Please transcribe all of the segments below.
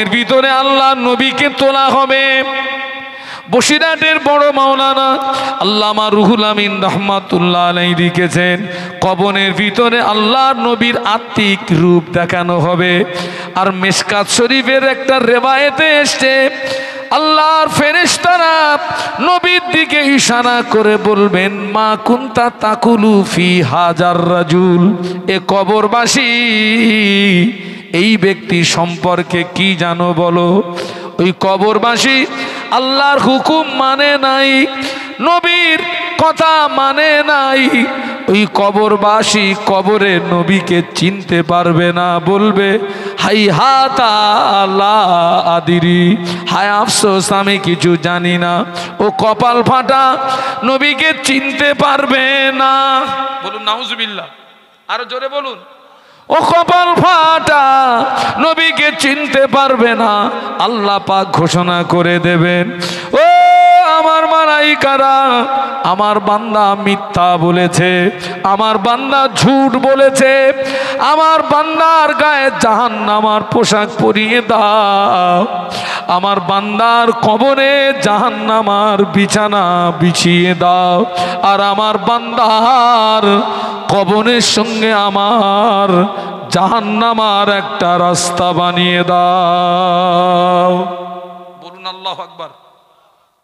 এর ভিতরে আল্লাহর নবীকে তোলা হবে। বসিরহাটের বড় মাওলানা আল্লামা রুহুল আমিন রাহমাতুল্লাহ আলাইহি লিখেছেন, কবরের ভিতরে আল্লাহর নবীর আত্মিক রূপ দেখানো হবে। আর মিশকাত শরীফের একটা রিওয়ায়েতে এসেছে, আল্লাহর ফেরেশতারা নবীর দিকে ইশারা করে বলবেন, মা কুনতা তাকুলু ফি হাজার রাজুল, এ কবরবাসী এই ব্যক্তি সম্পর্কে কি জানো বলো। ওই কবরবাসী আল্লাহর হুকুম মানে নাই, নবীর কথা মানে নাই। ওই কবরবাসী কবরে নবীকে চিনতে পারবে না, বলবে হাই হাতা লা আদিরি, হায় আফসোস আমি কিছু জানি না। ও কপাল ফাটা, নবীকে চিনতে পারবে না। বলুন নাউজুবিল্লাহ, আরো জোরে বলুন। ও কপাল ফাটা, নবীকে চিনতে পারবে না। আল্লাহ পাক ঘোষণা করে দেবেন, ও আমার মালাইকারা, আমার বান্দা মিথ্যা বলেছে, আমার বান্দা ঝুট বলেছে, আমার বান্দার গায়ে জাহান্নামার পোশাক পরিয়ে দাও, আমার বান্দার কবরে জাহান্নামার বিছানা বিছিয়ে দাও, আর আমার বান্দার কবরের সঙ্গে আমার জাহান্নামার একটা রাস্তা বানিয়ে দাও। বলুন আল্লাহু আকবার।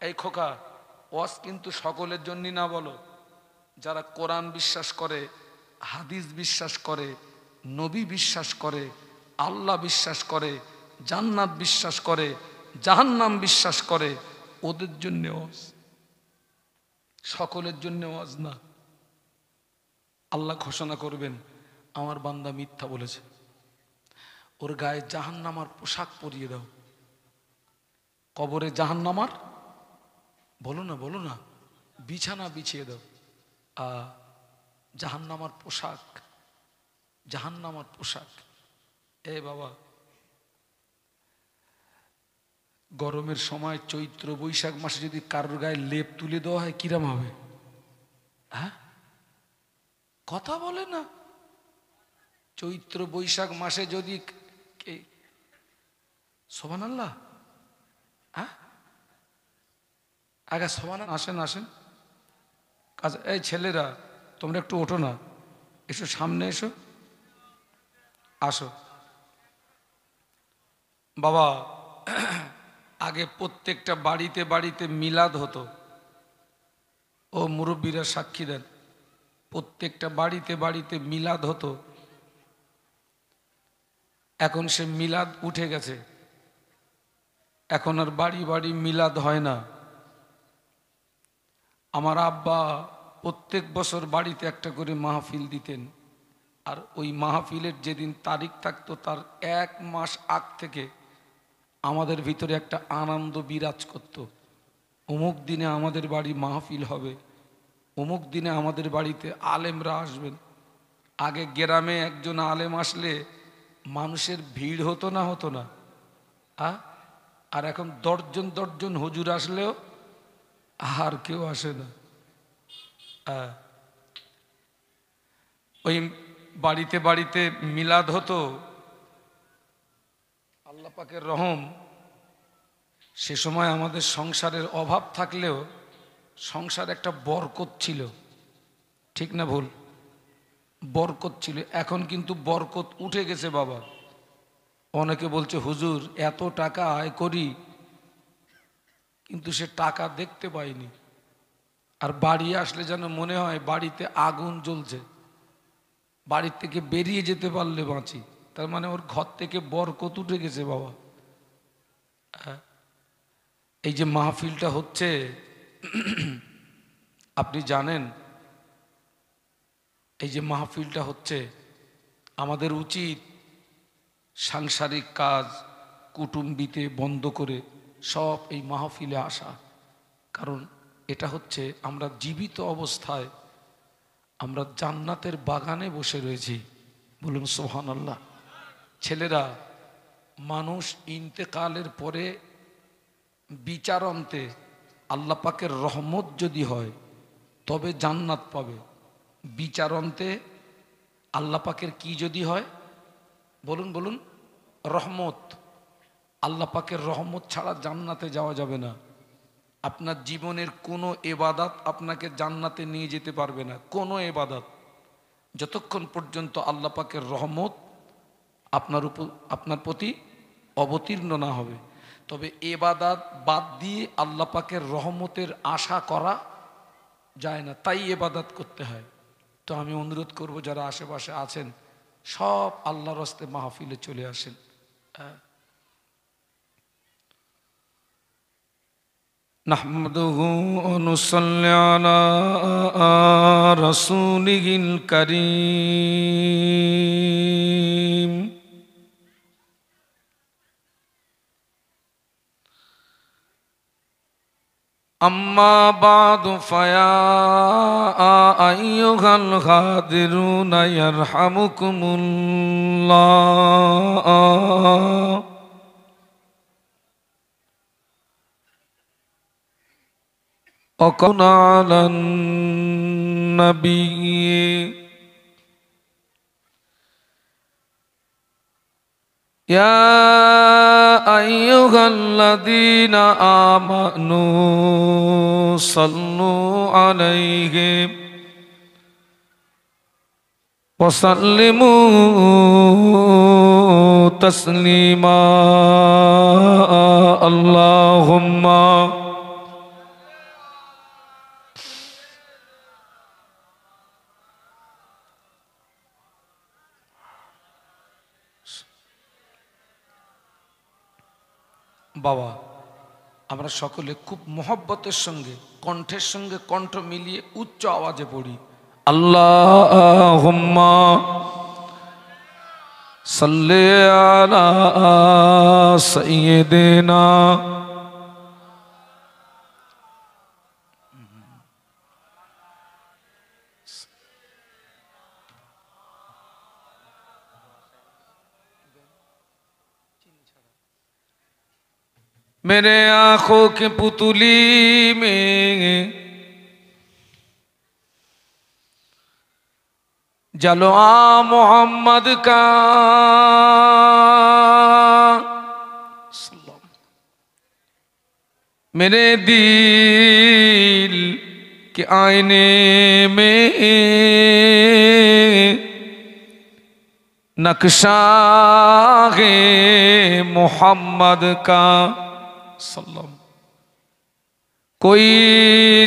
এই খোকা, ওয়াজ কিন্তু সকলের জন্য না, বলো যারা কোরআন বিশ্বাস করে, হাদিস বিশ্বাস করে, নবী বিশ্বাস করে, আল্লাহ বিশ্বাস করে, জান্নাত বিশ্বাস করে, জাহান্নাম বিশ্বাস করে, ওদের জন্য ওয়াজ, সকলের জন্য ওয়াজ না। আল্লাহ ঘোষণা করবেন, আমার বান্দা মিথ্যা বলেছে, ওর গায়ে জাহান্নামার পোশাক পরিয়ে দাও, কবরে জাহান্নামার, বলো না বলো না, বিছানা বিছিয়ে দাও। জাহান্নামার পোশাক, জাহান্নামার পোশাক। এ বাবা, গরমের সময় চৈত্র বৈশাখ মাসে যদি কারোর গায়ে লেপ তুলে দেওয়া হয় কিরম হবে? হ্যাঁ, কথা বলে না। চৈত্র বৈশাখ মাসে যদি সুবহানাল্লাহ, হ্যাঁ আগে সোবান, আসেন আসেন কাজ। এই ছেলেরা তোমরা একটু ওঠো না, এসো সামনে এসো, আসো। বাবা, আগে প্রত্যেকটা বাড়িতে বাড়িতে মিলাদ হতো, ও মুরব্বীরা সাক্ষী দেন, প্রত্যেকটা বাড়িতে বাড়িতে মিলাদ হতো। এখন সে মিলাদ উঠে গেছে, এখন আর বাড়ি বাড়ি মিলাদ হয় না। আমার আব্বা প্রত্যেক বছর বাড়িতে একটা করে মাহফিল দিতেন, আর ওই মাহফিলের যেদিন তারিখ থাকতো তার 1 মাস আগ থেকে আমাদের ভিতরে একটা আনন্দ বিরাজ করত। অমুক দিনে আমাদের বাড়ি মাহফিল হবে, অমুক দিনে আমাদের বাড়িতে আলেমরা আসবেন। আগে গ্রামে একজন আলেম আসলে মানুষের ভিড় হতো না, হতো না? আর এখন 10 জন হুজুর আসলেও আর কেউ আসে না। ওই বাড়িতে বাড়িতে মিলাদ হতো। আল্লাহ পাকের রহম, সে সময় আমাদের সংসারের অভাব থাকলেও সংসার একটা বরকত ছিল, ঠিক না ভুল? বরকত ছিল। এখন কিন্তু বরকত উঠে গেছে বাবা। অনেকে বলছে হুজুর এত টাকা আয় করি, কিন্তু সে টাকা দেখতে পাইনি। আর বাড়ি আসলে যেন মনে হয় বাড়িতে আগুন জ্বলছে, বাড়ির থেকে বেরিয়ে যেতে পারলে বাঁচি। তার মানে ওর ঘর থেকে বরকত উঠে গেছে বাবা। এই যে মাহফিলটা হচ্ছে, আপনি জানেন এই যে মাহফিলটা হচ্ছে, আমাদের উচিত সাংসারিক কাজ কুটুম্বিতে বন্ধ করে সব এই মাহফিলে আসা। কারণ এটা হচ্ছে আমরা জীবিত অবস্থায় আমরা জান্নাতের বাগানে বসে রয়েছি। বলুন সুবহানাল্লাহ। ছেলেরা, মানুষ ইন্তেকালের পরে বিচারান্তে আল্লাহ পাকের রহমত যদি হয় তবে জান্নাত পাবে। বিচারান্তে আল্লাহ পাকের কি যদি হয়? বলুন বলুন, রহমত। আল্লাহ পাকের রহমত ছাড়া জান্নাতে যাওয়া যাবে না। আপনার জীবনের কোনো ইবাদত আপনাকে জান্নাতে নিয়ে যেতে পারবে না, কোনো ইবাদত, যতক্ষণ পর্যন্ত আল্লাহ পাকের রহমত আপনার প্রতি অবতীর্ণ না হবে। তবে ইবাদত বাদ দিয়ে আল্লাহ পাকের রহমতের আশা করা যায় না, তাই ইবাদত করতে হয়। তো আমি অনুরোধ করব যারা আশেপাশে আছেন সব আল্লাহর রাস্তে মাহফিলে চলে আসেন। নাহমাদুহু ওয়া নুসাল্লি আলা রাসূলিহিল কারীম। আম্মা বা'দু ফায়া আইয়ুহাল হাদিরুনা ইয়ারহামুকুমুল্লাহ। وقل على النبي يا أيها الذين آمنوا صلوا عليه وسلموا تسليما اللهم বাবা আমরা সকলে খুব মোহব্বতের সঙ্গে কণ্ঠের সঙ্গে কণ্ঠ মিলিয়ে উচ্চ আওয়াজে পড়ি আল্লাহুম্মা সাল্লি আলা সাইয়্যিদিনা मेरे आँखों की पुतली में जलवा मोहम्मद का मेरे दिल के आईने में नक्शा है मोहम्मद का सल्लम। कोई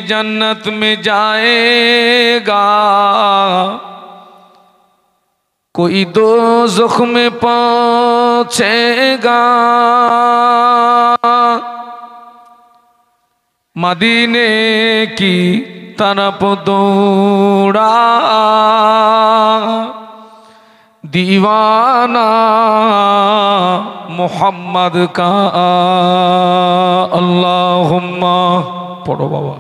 जन्नत में जाएगा, कोई दोज़ख में पहुंचेगा, मदीने की तरफ दौड़ा दीवाना मोहम्मद का अल्लाहुम्मा पढ़ो बाबा।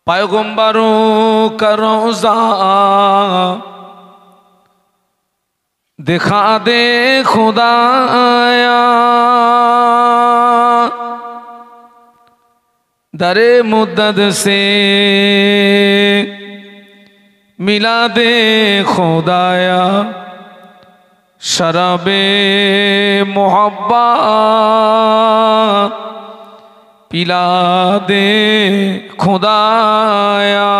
पैगंबरों का रोज़ा दिखा दे खुदाया, दरे मुद्दत से मिला दे खुदाया, शराबे मोहब्बत पिला दे खुदाया।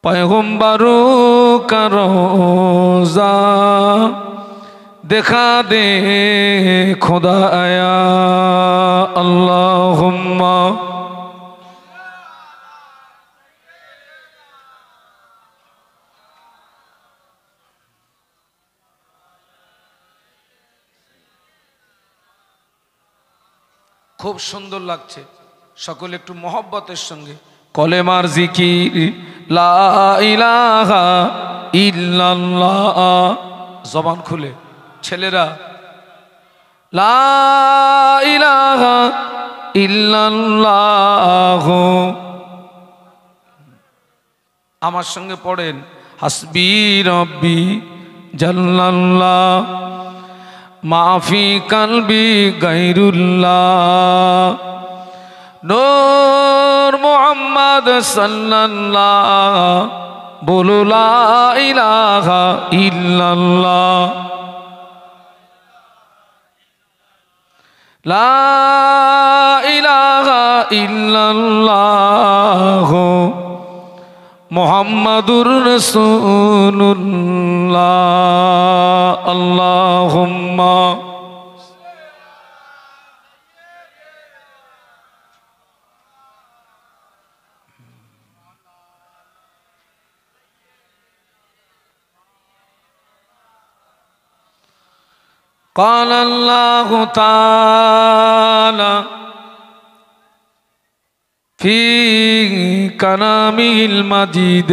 पैगंबरों का रोज़ा दिखा दे खुदाया अल्लाहुम्मा। খুব সুন্দর লাগছে, সকলে একটু মহব্বতের সঙ্গে কলেমার জিকির লা ইলাহা ইল্লাল্লাহ, জবান খুলে ছেলেরা লা ইলাহা ইল্লাল্লাহ। আমার সঙ্গে পড়েন হাসবি রব্বি জাল্লাল্লাহ মাফি কলবি গায়রুল্লাহ নূর মুহাম্মদ সাল্লাল্লাহ বলো লা ইলাহা ইল্লাল্লাহ লা ইলাহা ইল্লাল্লাহ মুহাম্মাদুর রাসূলুল্লাহ আল্লাহুম্মা قال الله تعالى في كلامه المجيد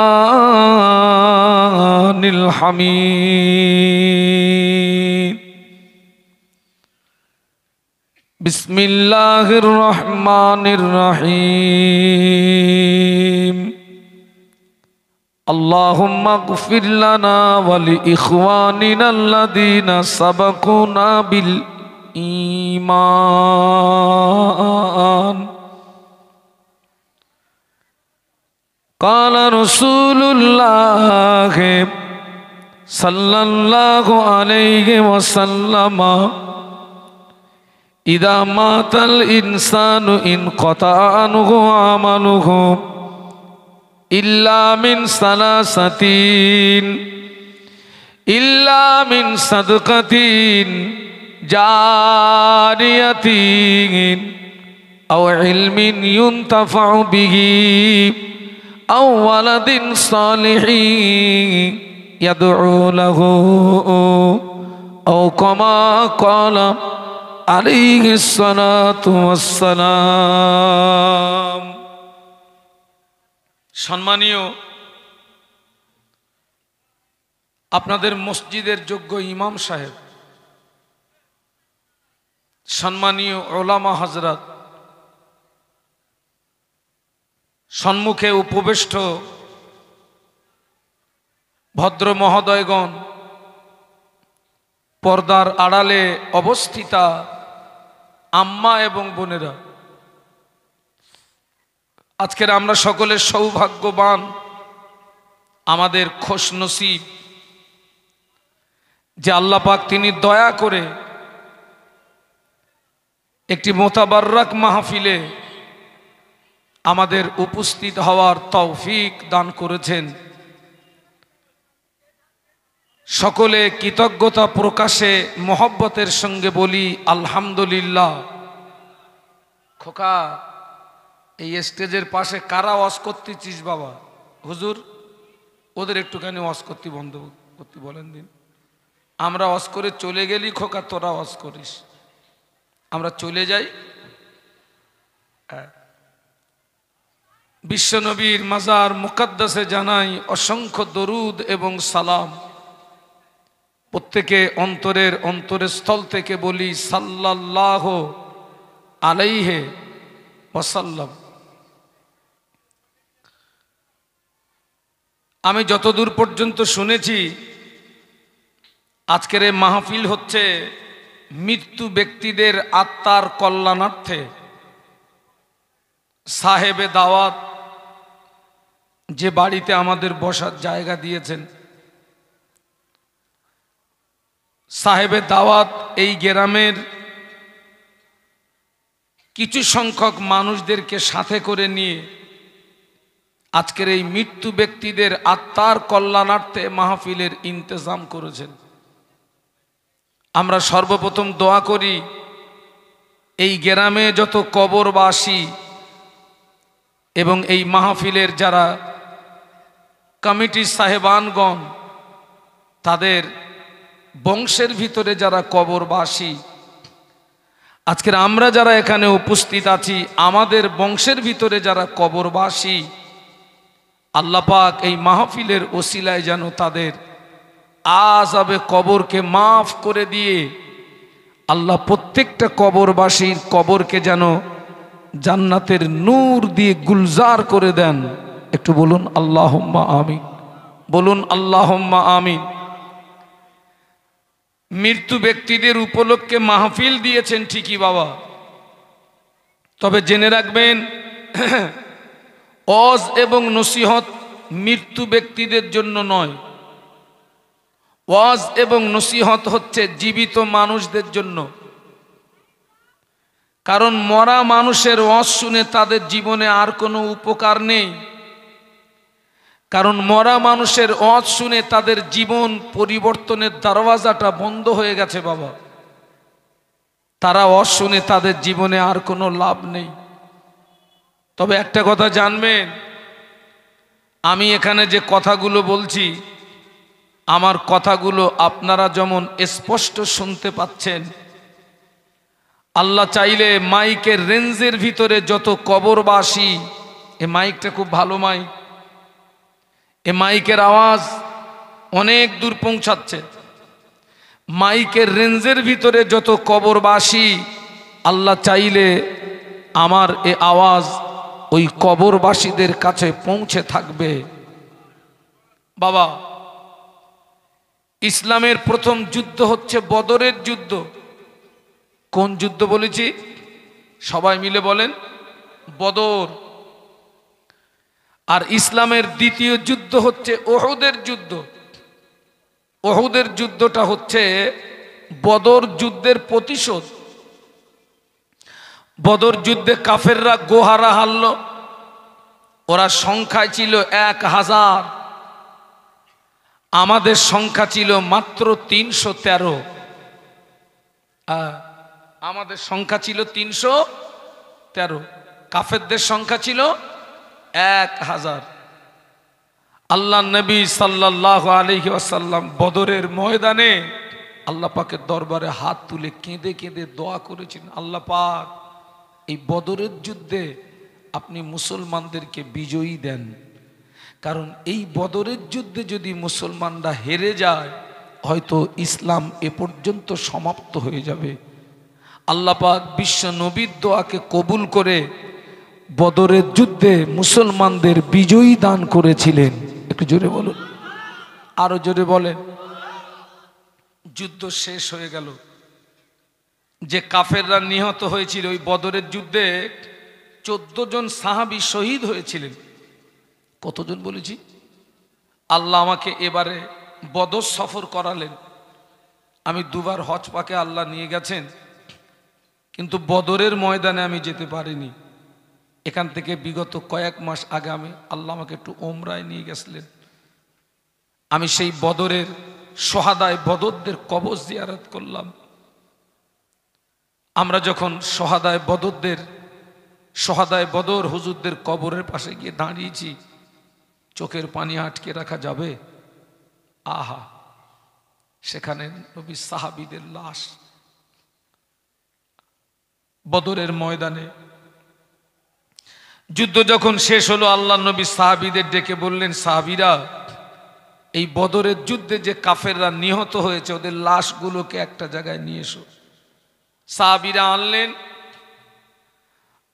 الفرقان الحميد بسم الله الرحمن الرحيم اللهم اغفر لنا ولإخواننا الذين سبقونا بالإيمان قال رسول الله صلى الله عليه وسلم إذا مات الإنسان انقطع عنه عمله إلا من ثلاثة إلا من صدقة جارية أو علم ينتفع به أو ولد صالح يدعو له أو كما قال عليه الصلاة والسلام সম্মানীয় আপনাদের মসজিদের যোগ্য ইমাম সাহেব, সম্মানীয় ওলামা হযরত, সম্মুখে উপবিষ্ট ভদ্র মহোদয়গণ, পর্দার আড়ালে অবস্থিতা আম্মা এবং বোনেরা, আজকের আমরা সকলে সৌভাগ্যবান, আমাদের খুশনসিব যে আল্লাহ পাক তিনি দয়া করে একটি মোতাবাররাক মাহফিলে আমাদের উপস্থিত হওয়ার তৌফিক দান করেছেন। সকলে কৃতজ্ঞতা প্রকাশে মহব্বতের সঙ্গে বলি আলহামদুলিল্লাহ। খোকা, এই স্টেজের পাশে কারা ওয়াজ করতেছিস বাবা? হুজুর, ওদের একটুখানি ওয়াজ করতে বন্ধ করতে বলেন দিন। আমরা ওয়াজ করে চলে গেলি, খোকা তোরা ওয়াজ করিস, আমরা চলে যাই। বিশ্বনবীর মাজার মুকদ্দাসে জানাই অসংখ্য দরুদ এবং সালাম। প্রত্যেকে অন্তরের অন্তরস্থল থেকে বলি সাল্লাল্লাহু আলাইহি ওয়াসাল্লাম। আমি যতদূর পর্যন্ত শুনেছি, আজকের এই মাহফিল হচ্ছে মৃত্যু ব্যক্তিদের আত্মার কল্যাণার্থে। সাহেবে দাওয়াত যে বাড়িতে আমাদের বসার জায়গা দিয়েছেন, সাহেবে দাওয়াত এই গ্রামের কিছু সংখ্যক মানুষদেরকে সাথে করে নিয়ে আজকের এই মৃত্যু ব্যক্তিদের আত্মার কল্যাণার্থে মাহফিলের ইন্তজাম করেছেন। আমরা সর্বপ্রথম দোয়া করি এই গ্রামে যত কবরবাসী এবং এই মাহফিলের যারা কমিটি সাহেবানগণ, তাদের বংশের ভিতরে যারা কবরবাসী, আজকের আমরা যারা এখানে উপস্থিত আছি, আমাদের বংশের ভিতরে যারা কবরবাসী, আল্লাহ পাক এই মাহফিলের ওসিলায় যেন তাদের আযাবে কবরকে মাফ করে দিয়ে আল্লাহ প্রত্যেকটা কবরবাসীর কবরকে যেন জান্নাতের নূর দিয়ে গুলজার করে দেন। একটু বলুন আল্লাহুম্মা আমিন, বলুন আল্লাহুম্মা আমিন। মৃত্যু ব্যক্তিদের উপলক্ষে মাহফিল দিয়েছেন ঠিকই বাবা, তবে জেনে রাখবেন ওয়াজ এবং নসিহত মৃত্যু ব্যক্তিদের জন্য নয়, ওয়াজ এবং নসিহত হচ্ছে জীবিত মানুষদের জন্য। কারণ মরা মানুষের ওয়াজ শুনে তাদের জীবনে আর কোনো উপকার নেই, কারণ মরা মানুষের ওয়াজ শুনে তাদের জীবন পরিবর্তনের দরওয়াজাটা বন্ধ হয়ে গেছে বাবা। তারা ওয়াজ শুনে তাদের জীবনে আর কোনো লাভ নেই। তবে একটা কথা জানবেন, আমি এখানে যে কথাগুলো বলছি, আমার কথাগুলো আপনারা যেমন স্পষ্ট শুনতে পাচ্ছেন, আল্লাহ চাইলে মাইকের রেঞ্জের ভিতরে যত কবরবাসী, এ মাইকটা খুব ভালো মাইক, এ মাইকের আওয়াজ অনেক দূর পৌঁছাচ্ছে। মাইকের রেঞ্জের ভিতরে যত কবরবাসী, আল্লাহ চাইলে আমার এ আওয়াজ ওই কবরবাসীদের কাছে পৌঁছে থাকবে বাবা। ইসলামের প্রথম যুদ্ধ হচ্ছে বদরের যুদ্ধ। কোন যুদ্ধ বলেছি? সবাই মিলে বলেন, বদর। আর ইসলামের দ্বিতীয় যুদ্ধ হচ্ছে উহুদের যুদ্ধ। উহুদের যুদ্ধটা হচ্ছে বদর যুদ্ধের প্রতিশোধ। বদর যুদ্ধে কাফেররা গোহারা হারল, ওরা সংখ্যায় ছিল 1000, আমাদের সংখ্যা ছিল মাত্র 313। আমাদের সংখ্যা ছিল 313, কাফেরদের সংখ্যা ছিল 1000। আল্লাহ নবী সাল্লাল্লাহু আলাইহি ওয়াসাল্লাম বদরের ময়দানে আল্লাহ পাকের দরবারে হাত তুলে কেঁদে কেঁদে দোয়া করেছেন, আল্লাহ পাক এই বদরের যুদ্ধে আপনি মুসলমানদেরকে বিজয়ী দেন। কারণ এই বদরের যুদ্ধে যদি মুসলমানরা হেরে যায়, হয়তো ইসলাম এ পর্যন্ত সমাপ্ত হয়ে যাবে। আল্লাহ পাক বিশ্ব নবীর দোয়াকে কবুল করে বদরের যুদ্ধে মুসলমানদের বিজয়ী দান করেছিলেন। একটু জোরে বলুন, আরো জোরে বলেন। যুদ্ধ শেষ হয়ে গেল। যে কাফেররা নিহত হয়েছিল ওই বদরের যুদ্ধে 14 জন সাহাবী শহীদ হয়েছিলেন। কতজন বলেছি? আল্লাহ আমাকে এবারে বদর সফর করালেন। আমি দুবার হজ পাকে আল্লাহ নিয়ে গেছেন, কিন্তু বদরের ময়দানে আমি যেতে পারিনি। এখান থেকে বিগত কয়েক মাস আগে আল্লাহ আমাকে একটু ওমরায় নিয়ে গেছিলেন। আমি সেই বদরের শহাদায়ে বদরদের কবর জিয়ারত করলাম। আমরা যখন শহাদায়ে বদর হুজুরদের কবরের পাশে গিয়ে দাঁড়িয়েছি, চোখের পানি আটকে রাখা যাবে? আহা, সেখানে নবী সাহাবীদের লাশ। বদরের ময়দানে যুদ্ধ যখন শেষ হলো, আল্লাহ নবী সাহাবীদের ডেকে বললেন, সাহাবীরা, এই বদরের যুদ্ধে যে কাফেররা নিহত হয়েছে ওদের লাশগুলোকে একটা জায়গায় নিয়ে এসো। সাহাবীরা আনলেন।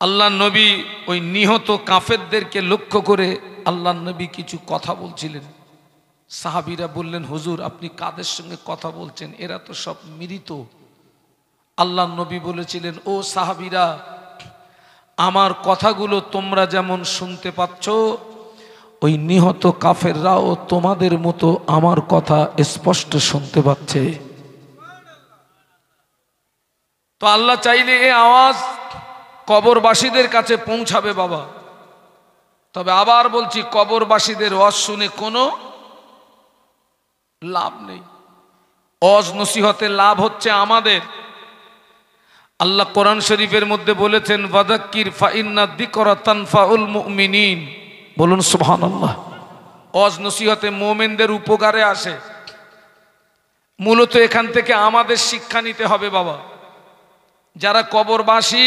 আল্লাহ নবী ওই নিহত কাফেরদেরকে লক্ষ্য করে আল্লাহ নবী কিছু কথা বলছিলেন। সাহাবীরা বললেন, হুজুর আপনি কাদের সঙ্গে কথা বলছেন? এরা তো সব মৃত। আল্লাহ নবী বলেছিলেন, ও সাহাবীরা, আমার কথাগুলো তোমরা যেমন শুনতে পাচ্ছ, ওই নিহত কাফেররাও তোমাদের মতো আমার কথা স্পষ্ট শুনতে পাচ্ছে। তো আল্লাহ চাইলে এই আওয়াজ কবরবাসীদের কাছে পৌঁছাবে বাবা। তবে আবার বলছি, কবরবাসীদের ওয়াজ শুনে কোনো লাভ নেই। ওয়াজ নসিহতের লাভ হচ্ছে আমাদের। আল্লাহ কোরআন শরীফের মধ্যে বলেছেন, ওয়াযাক্কির ফাইন্না যিকরা তানফাউল মুমিনিন। বলুন সুবহানাল্লাহ। ওয়াজ নসিহতে মুমিনদের উপকারে আসে। মূলত এখান থেকে আমাদের শিক্ষা নিতে হবে বাবা। যারা কবরবাসী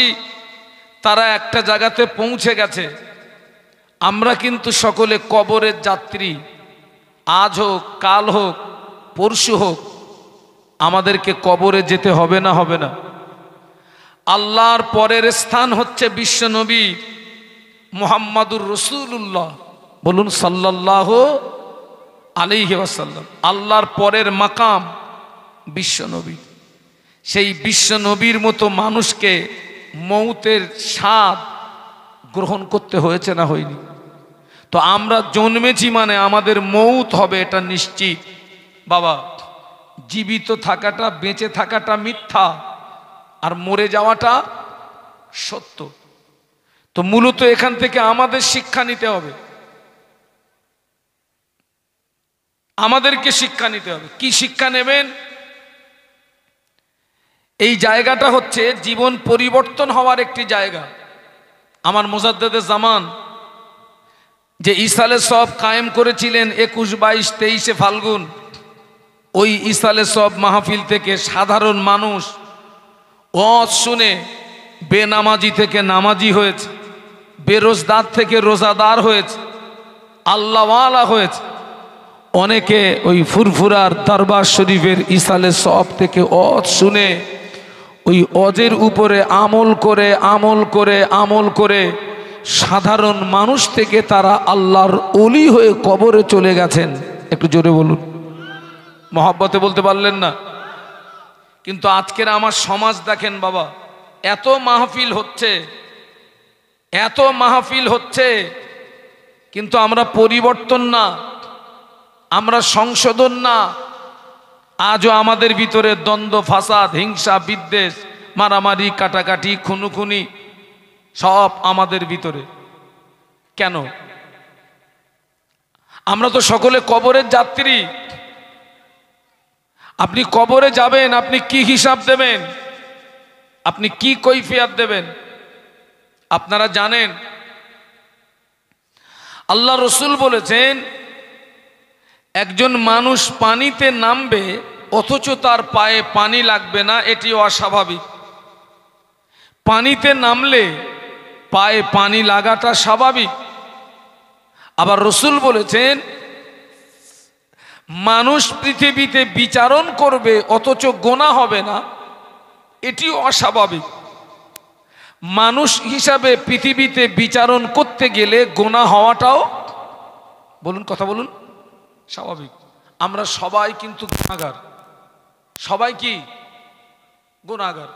তারা একটা জায়গাতে পৌঁছে গেছে, আমরা কিন্তু সকলে কবরের যাত্রী। আজ হোক, কাল হোক, পরশু হোক, আমাদেরকে কবরে যেতে হবে না? হবে না? আল্লাহর পরের স্থান হচ্ছে বিশ্ব নবী মুহাম্মাদুর রাসূলুল্লাহ। বলুন সাল্লাল্লাহু আলাইহি ওয়াসাল্লাম। আল্লাহর পরের মাকাম বিশ্বনবী। সেই বিশ্বনবীর মতো মানুষকে মৌতের স্বাদ গ্রহণ করতে হয়েছে না হয়নি? তো আমরা জন্মেছি মানে আমাদের মৌত হবে, এটা নিশ্চিত। বাবা, জীবিত থাকাটা, বেঁচে থাকাটা মিথ্যা, আর মরে যাওয়াটা সত্য। তো মূলত এখান থেকে আমাদের শিক্ষা নিতে হবে, আমাদেরকে শিক্ষা নিতে হবে। কি শিক্ষা নেবেন? এই জায়গাটা হচ্ছে জীবন পরিবর্তন হওয়ার একটি জায়গা। আমার মুজাদ্দেদে জামান যে ইসালে সব কায়েম করেছিলেন 21, 22, 23 ফাল্গুন, ওই ইসালে সব মাহফিল থেকে সাধারণ মানুষ ওয়াজ শুনে বেনামাজি থেকে নামাজি হয়েছে, বেরোজদার থেকে রোজাদার হয়েছে, আল্লাহওয়ালা হয়েছে। অনেকে ওই ফুরফুরার দরবার শরীফের ইসালে সব থেকে ওয়াজ শুনে ওই ওয়াজের উপরে আমল করে আমল করে আমল করে সাধারণ মানুষ থেকে তারা আল্লাহর ওলি হয়ে কবরে চলে গেছেন। একটু জোরে বলুন, মহব্বতে বলতে পারলেন না? কিন্তু আজকের আমার সমাজ দেখেন বাবা, এত মাহফিল হচ্ছে, এত মাহফিল হচ্ছে, কিন্তু আমরা পরিবর্তন না, আমরা সংশোধন না। আজও আমাদের ভিতরে দ্বন্দ্ব, ফাসাদ, হিংসা, বিদ্বেষ, মারামারি, কাটাকাটি, খুনোখুনি সব আমাদের ভিতরে। কেন? আমরা তো সকলে কবরের যাত্রী। আপনি কবরে যাবেন, আপনি কি হিসাব দেবেন? আপনি কি কৈফিয়ত দেবেন? আপনারা জানেন আল্লাহ রসুল বলেছেন, একজন মানুষ পানিতে নামবে অথচ তার পায়ে পানি লাগবে না, এটি অস্বাভাবিক। পানিতে নামলে পায়ে পানি লাগাটা স্বাভাবিক। আবার রসুল বলেছেন, মানুষ পৃথিবীতে বিচারণ করবে অথচ গোনা হবে না, এটি অস্বাভাবিক। মানুষ হিসাবে পৃথিবীতে বিচারণ করতে গেলে গোনা হওয়াটাও, বলুন, কথা বলুন, স্বাভাবিক। আমরা সবাই কিন্তু গুনাহগার, সবাই কি গুনাহগার।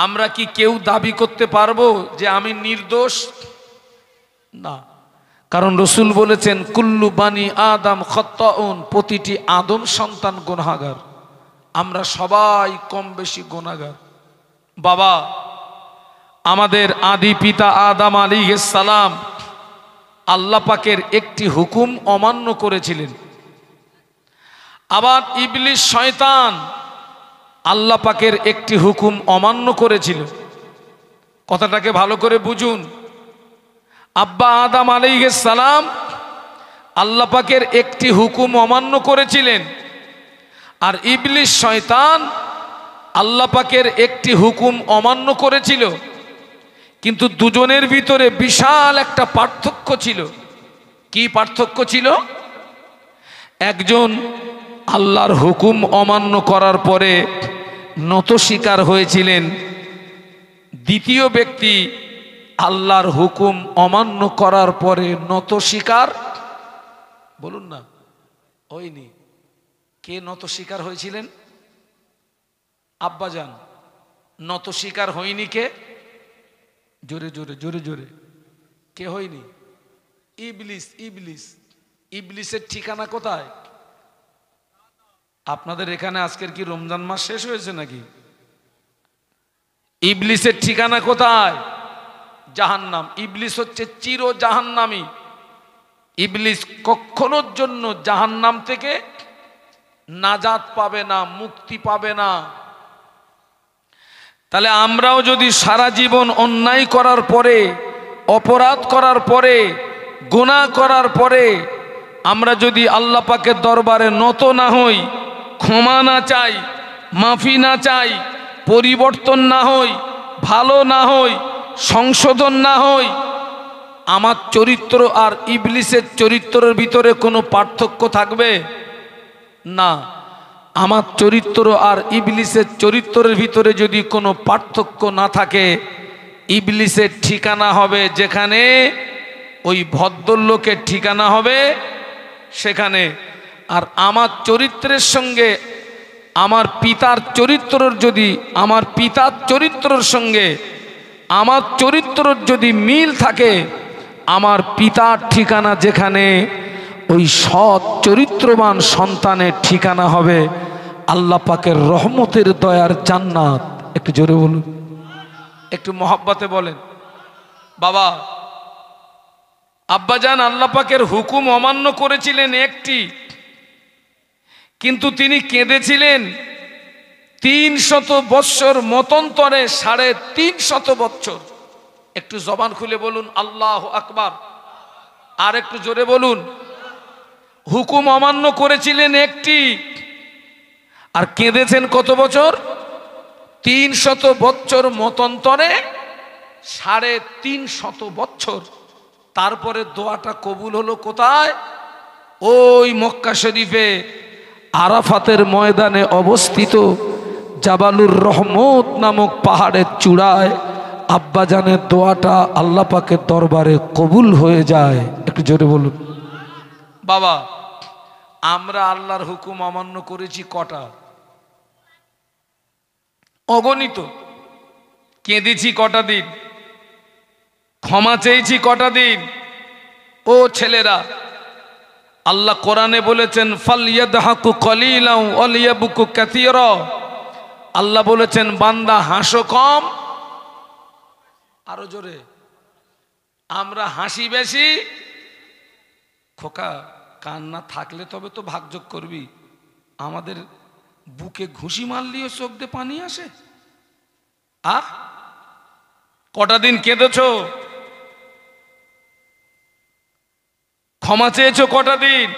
আমরা কি কেউ দাবি করতে পারবো যে আমি নির্দোষ? না, কারণ রসুল বলেছেন কুল্লু বানি আদম খত্তাউন, প্রতিটি আদম সন্তান গুনাহগার। আমরা সবাই কম বেশি গুনাহগার। বাবা, আমাদের আদি পিতা আদম আলাইহিস সালাম আল্লাহ পাকের একটি হুকুম অমান্য করেছিলেন। আবার ইবলিস শয়তান আল্লাহ পাকের একটি হুকুম অমান্য করেছিল। কথাটাকে ভালো করে বুঝুন। আব্বা আদম আলাইহিস সালাম আল্লাহ পাকের একটি হুকুম অমান্য করেছিলেন, আর ইবলিস শয়তান আল্লাহ পাকের একটি হুকুম অমান্য করেছিল। কিন্তু দুজনের ভিতরে বিশাল একটা পার্থক্য ছিল। কি পার্থক্য ছিল? একজন আল্লাহর হুকুম অমান্য করার পরে নত স্বীকার হয়েছিলেন, দ্বিতীয় ব্যক্তি আল্লাহর হুকুম অমান্য করার পরে নত স্বীকার, বলুন না, হয়নি। কে নত স্বীকার হয়েছিলেন? আব্বাজান। নত স্বীকার হয়নি কে? জোরে জোরে জোরে জোরে, কে হয়নি? ইবলিস। ইবলিস। ইবলিসের ঠিকানা কোথায়? আপনাদের এখানে আজকের কি রমজান মাস শেষ হয়েছে নাকি? ইবলিসের ঠিকানা কোথায়? জাহান্নাম। ইবলিস হচ্ছে চির জাহান্নামী। ইবলিস কখনোর জন্য জাহান্নাম থেকে নাজাত পাবে না, মুক্তি পাবে না। তাহলে আমরাও যদি সারা জীবন অন্যায় করার পরে, অপরাধ করার পরে, গুনাহ করার পরে আমরা যদি আল্লাহ পাকের দরবারে নত না হই, ক্ষমা না চাই, মাফি না চাই, পরিবর্তন না হই, ভালো না হই, সংশোধন না হই, আমার চরিত্র আর ইবলিসের চরিত্রের ভিতরে কোনো পার্থক্য থাকবে না। আমার চরিত্র আর ইবলিসের চরিত্রের ভিতরে যদি কোনো পার্থক্য না থাকে, ইবলিসের ঠিকানা হবে যেখানে, ওই ভদ্রলোকের ঠিকানা হবে সেখানে। আর আমার চরিত্রের সঙ্গে আমার পিতার চরিত্রের যদি আমার পিতার চরিত্রের সঙ্গে আমার চরিত্রের যদি মিল থাকে, আমার পিতার ঠিকানা যেখানে, ওই সৎ চরিত্রবান সন্তানের ঠিকানা হবে আল্লাহ পাকের রহমতের দয়ার জান্নাত। একটু জোরে বলুন, একটু মহব্বতে বলেন। বাবা, আব্বাজান আল্লাহ পাকের হুকুম অমান্য করেছিলেন একটি, কিন্তু তিনি কেঁদেছিলেন 300 বৎসর, মতন্তরে 350 বৎসর। একটু জবান খুলে বলুন আল্লাহু আকবার, আর একটু জোরে বলুন। হুকুম অমান্য করেছিলেন একটি, আর কেঁদেছেন কত বছর? 300 বৎসর, মতন্তরে 350 বৎসর। তারপরে দোয়াটা কবুল হলো কোথায়? ওই মক্কা শরীফে আরাফাতের ময়দানে অবস্থিত জাবালুর রহমত নামক পাহাড়ের চূড়ায় আব্বাজানের দোয়াটা আল্লাহ পাকের দরবারে কবুল হয়ে যায়। একটু জোরে বলুন। বাবা, আমরা আল্লাহর হুকুম অমান্য করেছি কটা? অগণিত। কেঁদেছি কটা দিন? ক্ষমা চেয়েছি কটা দিন? ও ছেলেরা, আল্লাহ কোরআনে বলেছেন ফালইয়াদহাকু কলিলাও ওয়ালিয়াবকু কাসীরা। আল্লাহ বলেছেন বান্দা হাসো কম, আরো জোরে। আমরা হাসি বেশি। খোকা, কান্না থাকলে তবে তো ভাগযোগ করবি। আমাদের বুকে ঘুষি মারলিও চোখ দিয়ে পানি আসে। কটা দিন কেঁদেছো? ক্ষমা চেয়েছো কটা দিন?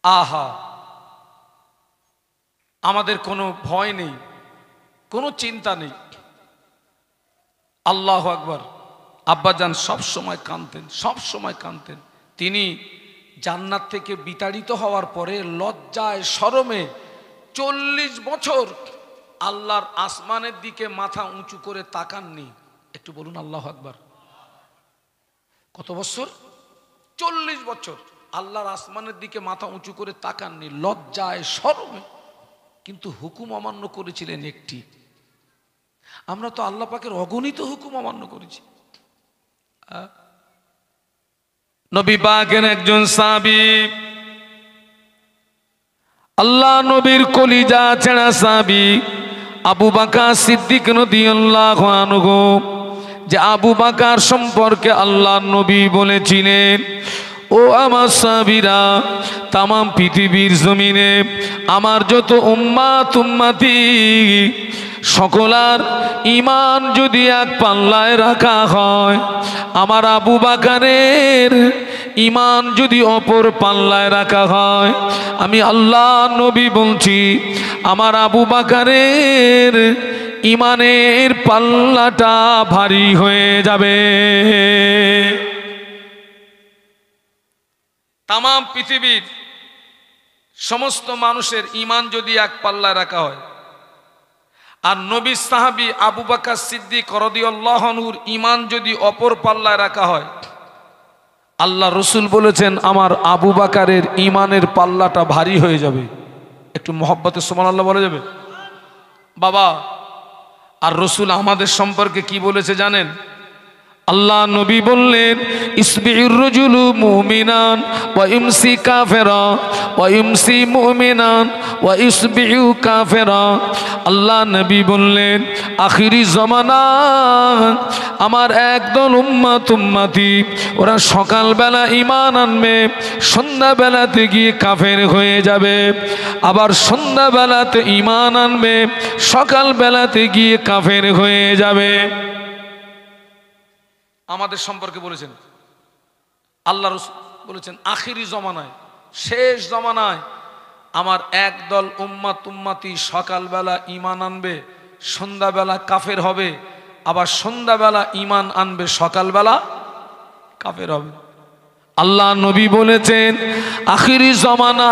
আহা, আমাদের কোনো ভয় নেই, কোনো চিন্তা নেই। আল্লাহু আকবার। আব্বাজান সব সময় কাঁদতেন, সব সময় কাঁদতেন। তিনি জান্নাত থেকে বিতাড়িত হওয়ার পরে লজ্জায় শরমে 40 বছর আল্লাহর আসমানের দিকে মাথা উঁচু করে তাকাননি। একটু বলুন আল্লাহু আকবার। কত বছর? 40 বছর আল্লাহর আসমানের দিকে মাথা উঁচু করে তাকাননি, লজ্জায় শরমে। কিন্তু হুকুম অমান্য করেছিলেন একটি। আমরা তো আল্লাহ পাকের অগণিত হুকুম অমান্য করেছি। নবী পাকের একজন সাহাবী, আল্লাহ নবীর কলিজা ছেঁড়া সাহাবী আবু বকর সিদ্দিক রাদিয়াল্লাহু আনহু, যে আবু বকর সম্পর্কে আল্লাহ নবী বলেছিলেন, ও আমার সাহাবীরা, তাম পৃথিবীর জমিনে আমার যত উম্মাত উম্মতি সকলার ঈমান যদি এক পাল্লায় রাখা হয়, আমার আবু বকরের ঈমান যদি অপর পাল্লায় রাখা হয়, আমি আল্লাহ নবী বলছি আমার আবু বকরের ঈমানের পাল্লাটা ভারী হয়ে যাবে। তাম পৃথিবীর সমস্ত মানুষের ঈমান যদি এক পাল্লায় রাখা হয়, আর নবী সাহাবী আবু বকর সিদ্দিক রাদিয়াল্লাহু আনহুর ঈমান যদি অপর পাল্লায় রাখা হয়, আল্লাহ রসুল বলেছেন আমার আবু বকরের ঈমানের পাল্লাটা ভারী হয়ে যাবে। একটু মহব্বতে সুবহানাল্লাহ বলা যাবে? বাবা, আর রসুল আমাদের সম্পর্কে কি বলেছে জানেন? আল্লাহ নবী বললেন ইসবিউর রাজুলু মুমিনান ওয়া ইমসি কাফিরা ওয়া ইমসি মুমিনান ওয়া ইসবিউ কাফিরা। আল্লাহ নবী বললেন আখিরি জামানা আমার একদল উম্মত উম্মতি ওরা সকালবেলা ঈমান আনবে, সন্ধ্যাবেলাতে গিয়ে কাফের হয়ে যাবে, আবার সন্ধ্যাবেলাতে ঈমান আনবে, সকালবেলাতে গিয়ে কাফের হয়ে যাবে। আমাদের সম্পর্কে বলেছেন আল্লাহ রাসূল বলেছেন আখিরি জমানায়, শেষ জমানায় আমার একদল উম্মত উম্মতি সকালবেলা ঈমান আনবে, সন্ধ্যাবেলা কাফের হবে, আবার সন্ধ্যাবেলা ঈমান আনবে, সকালবেলা কাফের হবে। আল্লাহ নবী বলেছেন আখিরি জমানা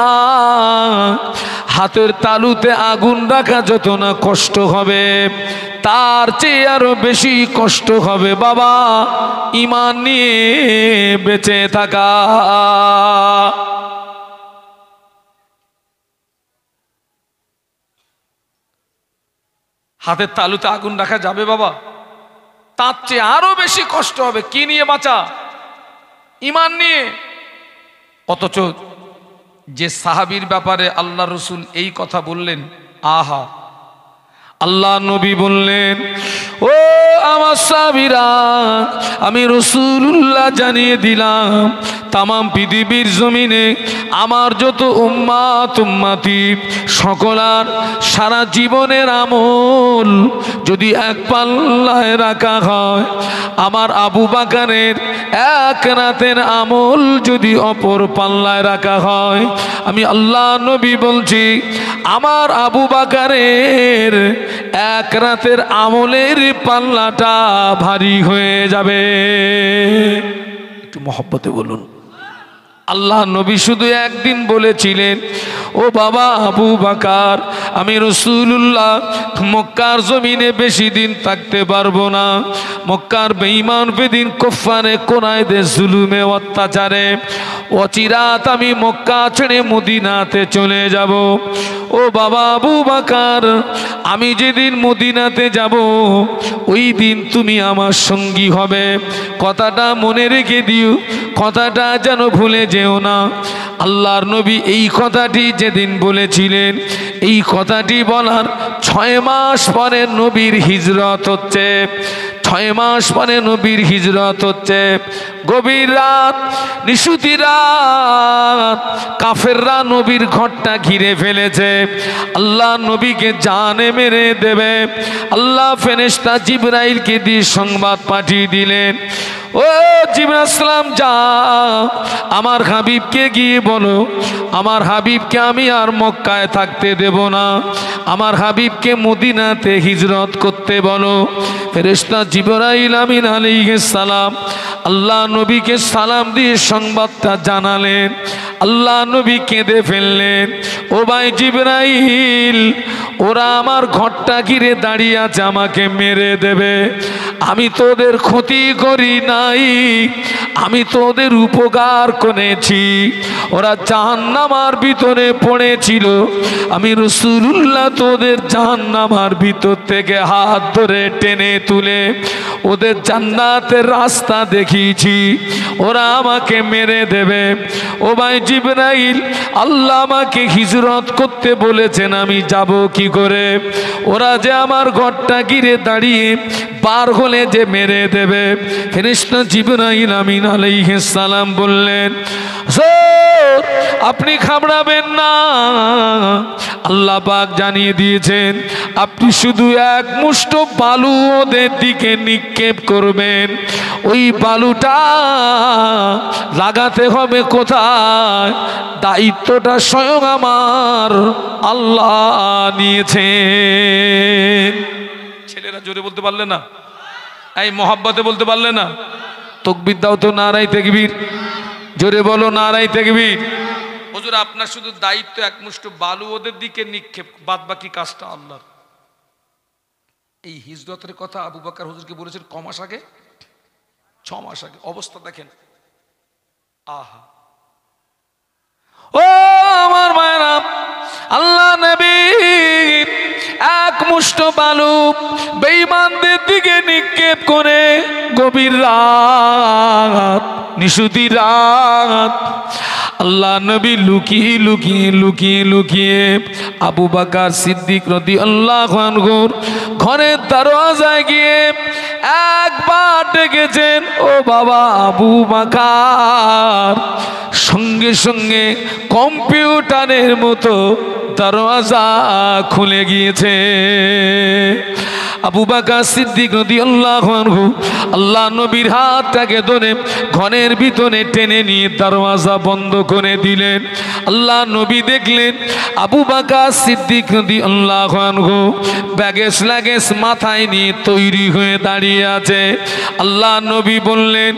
হাতের তালুতে আগুন রাখা যত না কষ্ট হবে, তার চেয়ে আরো বেশি কষ্ট হবে বাবা ঈমান নিয়ে বেঁচে থাকা। হাতের তালুতে আগুন রাখা যাবে বাবা? তার চেয়ে আরো বেশি কষ্ট হবে। কি নিয়ে বাঁচা? ঈমান নিয়ে। অথচ যে সাহাবীর ব্যাপারে আল্লাহ রসুল এই কথা বললেন, আহা, আল্লাহ নবী বললেন, ও আমার সাহাবীরা, আমি রাসূলুল্লাহ জানিয়ে দিলাম তামাম পৃথিবীর জমিনে আমার যত উম্মাত উম্মতি সকলার সারা জীবনের আমল যদি এক পাল্লায় রাখা হয়, আমার আবু বকরের এক রাতের আমল যদি অপর পাল্লায় রাখা হয়, আমি আল্লাহ নবী বলছি আমার আবু বকরের এক রাতের আমলের পাল্লাটা ভারী হয়ে যাবে। একটু মহব্বতে বলুন। আল্লাহ নবী শুধু একদিন বলেছিলেন, ও বাবা আবু বকর, আমি রাসূলুল্লাহ মক্কার জমিনে বেশি দিন থাকতে পারবো না। মক্কার বেঈমান বেদিন কুফারে কোরাইদের জুলুমে অত্যাচারে অচিরাত আমি মক্কা ছেড়ে মদিনাতে চলে যাব। ও বাবা আবু বকর, আমি যেদিন মদিনাতে যাব ওই দিন তুমি আমার সঙ্গী হবে। কথাটা মনে রেখে দিও, কথাটা যেন ভুলে যেও না। আল্লাহর নবী এই কথাটি যেদিন বলেছিলেন, এই কথাটি বলার 6 মাস পরে নবীর হিজরত হচ্ছে। 6 মাস পরে নবীর হিজরত হচ্ছে। গভীর রাত, নিশুতি রাত, কাফেররা নবীর ঘরটা ঘিরে ফেলেছে। আল্লাহ নবীকে জানে মেরে দেবে। আল্লাহ ফেরেশতা জিবরাইলকে দিয়ে সংবাদ পাঠিয়ে দিলেন, ও জিবরাইল সালাম, যা আমার হাবিবকে গিয়ে বলো, আমার হাবিবকে আমি আর মক্কায় থাকতে দেব না, আমার হাবিবকে মদিনাতে হিজরত করতে বলো। ফেরেশতা জিবরাইল আমিন আলাইহিস সালাম আল্লাহ নবীকে সালাম দিয়ে সংবাদটা জানালেন। আল্লাহ নবী কেঁদে ফেললেন, ও ভাই জিবরাইল, ওরা আমার ঘরটা ঘিরে দাঁড়িয়ে আছে, আমাকে মেরে দেবে। আমি তোদের ক্ষতি করি নাই, আমি তোদের উপকার করেছি। ওরা জাহান্নামার ভিতরে পড়েছিল, আমি রাসূলুল্লাহ তোদের জাহান্নামার ভিতর থেকে হাত ধরে টেনে তুলে ওদের জান্নাতের রাস্তা দেখিয়েছি। ওরা আমাকে মেরে দেবে। ও ভাই জিবরাইল, আল্লাহ আমাকে হিজরত করতে বলেছেন, আমি যাব কি করে? ওরা যে আমার ঘরটা ঘিরে দাঁড়িয়ে বার হলে যে মেরে দেবে। ফেরেশতা জিবরাইল আমিন আলাইহিস সালাম বললেন, আপনি ঘাবড়াবেন না, আল্লাহ পাক জানিয়ে দিয়েছেন আপনি শুধু এক মুষ্ঠ বালু ওদের দিকে নিক্ষেপ করবেন। ওই বালুটা লাগাতে হবে কোথায়? দায়িত্বটা স্বয়ং আমার আল্লাহ নিয়েছেন। ছেলেরা জোরে বলতে পারলে না? এই মহব্বতে বলতে পারলে না? তাকবীর দাও তো, নারায়ে তাকবীর। জোরে বলো নারায়ে তাকবীর। হুজুর, আপনার শুধু দায়িত্ব এক মুষ্ঠ বালু ওদের দিকে নিক্ষেপ, বাদ বাকি কাজটা আল্লাহর। এই হিজরতের কথা আবু বকর হুজুরকে বলেছেন ক মাস আগে? 6 মাস আগে। অবস্থা দেখেন। আহা, ও আমার মায়েরা, আল্লাহ নবী এক মুষ্ঠ বালু বেঈমানদের দিকে নিক্ষেপ করে গভীর রাত, নিশুতি রাত, আল্লাহ নবী লুকিয়ে লুকিয়ে লুকিয়ে লুকিয়ে আবু বকর সিদ্দিক রাদিয়াল্লাহু আনহুর ঘরের দরজায় গিয়ে একবার ডেকেছেন, ও বাবা আবু বকর। সঙ্গে সঙ্গে কম্পিউটারের মতো দরজা খুলে গিয়েছে। আবু বকর সিদ্দিক রাদিয়াল্লাহু আনহু আল্লাহ নবীর হাতটাকে ধরে ঘরের ভিতরে টেনে নিয়ে দরজা বন্ধ করে দিলেন। আল্লাহ নবী দেখলেন আবু বকর সিদ্দিক রাদিয়াল্লাহু আনহু ব্যাগেজ লাগেজ মাথায় নিয়ে তৈরি হয়ে দাঁড়িয়ে আছে। আল্লাহ নবী বললেন,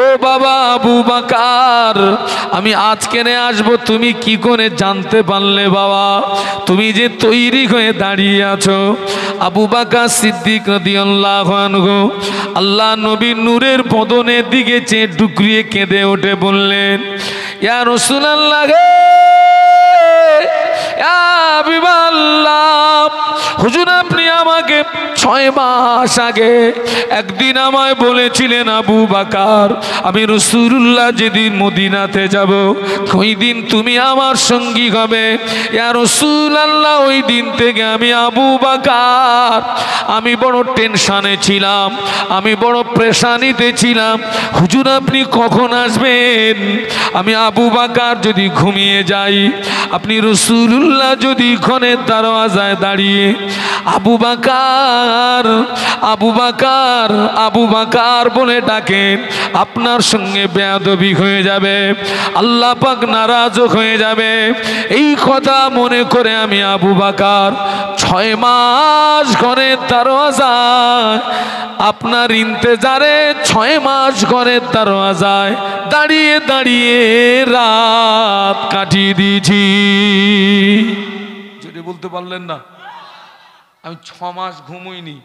ও বাবা আবু বকর, আমি আজকে আসবো তুমি কি করে জানতে পারলে বাবা? তুমি যে তৈরি হয়ে দাঁড়িয়ে আছো। আবু বকর সিদ্দিক রাদিয়াল্লাহু আনহু আল্লাহ নবীর নূরের বদনের দিকে চেয়ে ডুকরিয়ে কেঁদে ওঠে বললেন, ইয়া রাসূলুল্লাহ, ইয়া হাবিবাল্লাহ, হুজুর আপনি আমাকে আগে 6 মাস আগে একদিন আমায় বলেছিলেন, আবু বকর আমি রাসূলুল্লাহ যেদিন মদিনাতে যাব ওই দিন তুমি আমার সঙ্গী হবে। ইয়া রাসূলুল্লাহ, ওই দিন থেকে আমি আবু বকর আমি বড় টেনশনে ছিলাম, আমি বড় পেরেশানিতে ছিলাম। হুজুর আপনি কখন আসবেন? আমি আবু বকর যদি ঘুমিয়ে যাই, আপনি রাসূলুল্লাহ যদি ঘরের দরওয়াজায় দাঁড়িয়ে আবু বকর আবু বকর আবু বকর বলে ডাকেন, আপনার সঙ্গে বেয়াদবি হয়ে যাবে, আল্লাহ পাক নারাজ হয়ে যাবে। এই কথা মনে করে আমি আবু বকর 6 মাস ঘরের দরওয়াজায় আপনার ইন্তজারে 6 মাস ঘরের দরওয়াজায় দাঁড়িয়ে দাঁড়িয়ে রাত কাটিয়ে দিয়েছি। যদি বলতে পারলেন না, আমি 6 মাস ঘুমোইনি।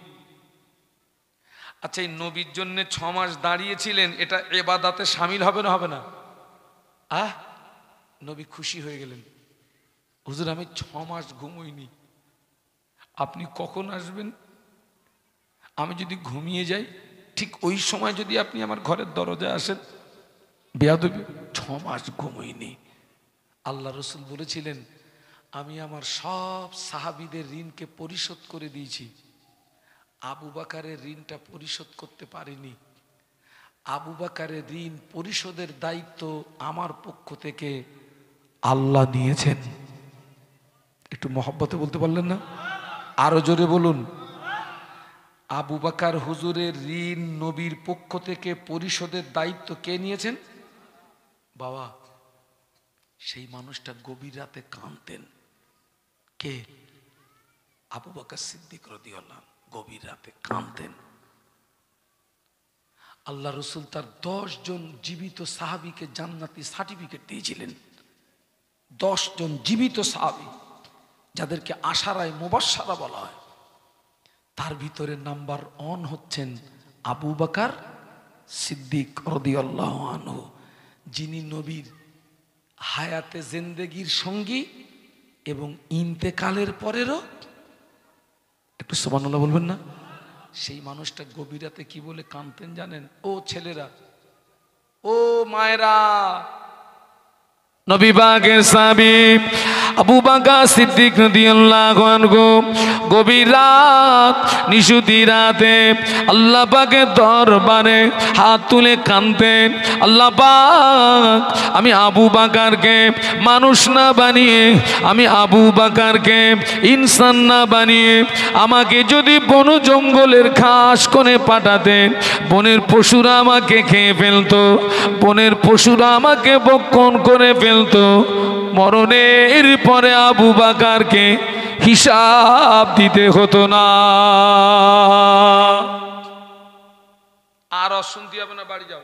আচ্ছা, এই নবীর জন্য 6 মাস দাঁড়িয়েছিলেন, এটা ইবাদতে শামিল হবে না হবে না? নবী খুশি হয়ে গেলেন, হুজুর আমি 6 মাস ঘুমোইনি, আপনি কখন আসবেন? আমি যদি ঘুমিয়ে যাই ঠিক ওই সময় যদি আপনি আমার ঘরের দরজায় আসেন, বেয়াদবি। 6 মাস ঘুমোইনি। আল্লাহ রসুল বলেছিলেন, আমি আমার সব সাহাবীদের ঋণকে পরিশোধ করে দিয়েছি, আবু বকরের ঋণটা পরিশোধ করতে পারিনি। আবু বকরের ঋণ পরিশোধের দায়িত্ব আমার পক্ষ থেকে আল্লাহ নিয়েছেন। একটু মহব্বতে বলতে পারলেন না? আরো জোরে বলুন। আবু বকর হুজুরের ঋণ নবীর পক্ষ থেকে পরিশোধের দায়িত্ব কে নিয়েছেন? বাবা, সেই মানুষটা গভীর রাতে কাঁদতেন। কে? আবু বকর সিদ্দিক রাদিয়াল্লাহু আনহু গভীর রাতে কাঁদতেন। আল্লাহ রসুল তার 10 জন জীবিত সাহাবীকে জান্নাতি সার্টিফিকেট দিয়েছিলেন। 10 জন জীবিত সাহাবী যাদেরকে আশারায়ে মুবাশশারা বলা হয়, তার ভিতরে নাম্বার 1 হচ্ছেন আবু বকর সিদ্দিক রাদিয়াল্লাহু আনহু, যিনি নবীর হায়াতে জিন্দেগির সঙ্গী এবং ইন্তেকালের পরেরও। একটু সুবহানাল্লাহ বলবেন না? সেই মানুষটা গভীর রাতে কি বলে কাঁদতেন জানেন? ও ছেলেরা, ও মায়েরা, নবী পাকের সাহাবী আবু বকর সিদ্দিক রাদিয়াল্লাহু আনহু গভীর রাত নিশুতি রাতে আল্লাহ পাকের দরবারে হাত তুলে কাঁদতেন, আল্লাহ পাক আমি আবু বকরকে মানুষ না বানিয়ে, আমি আবু বকরকে ইনসান না বানিয়ে আমাকে যদি বন জঙ্গলের ঘাস কোণে পাঠাতেন, বনের পশুরা আমাকে খেয়ে ফেলতো, বনের পশুরা আমাকে ভক্ষণ করে ফেলতো, মরণের পরে আবু বকরকে হিসাব দিতে হতো না। আর অশুনতে হবে না, বাড়ি যাও।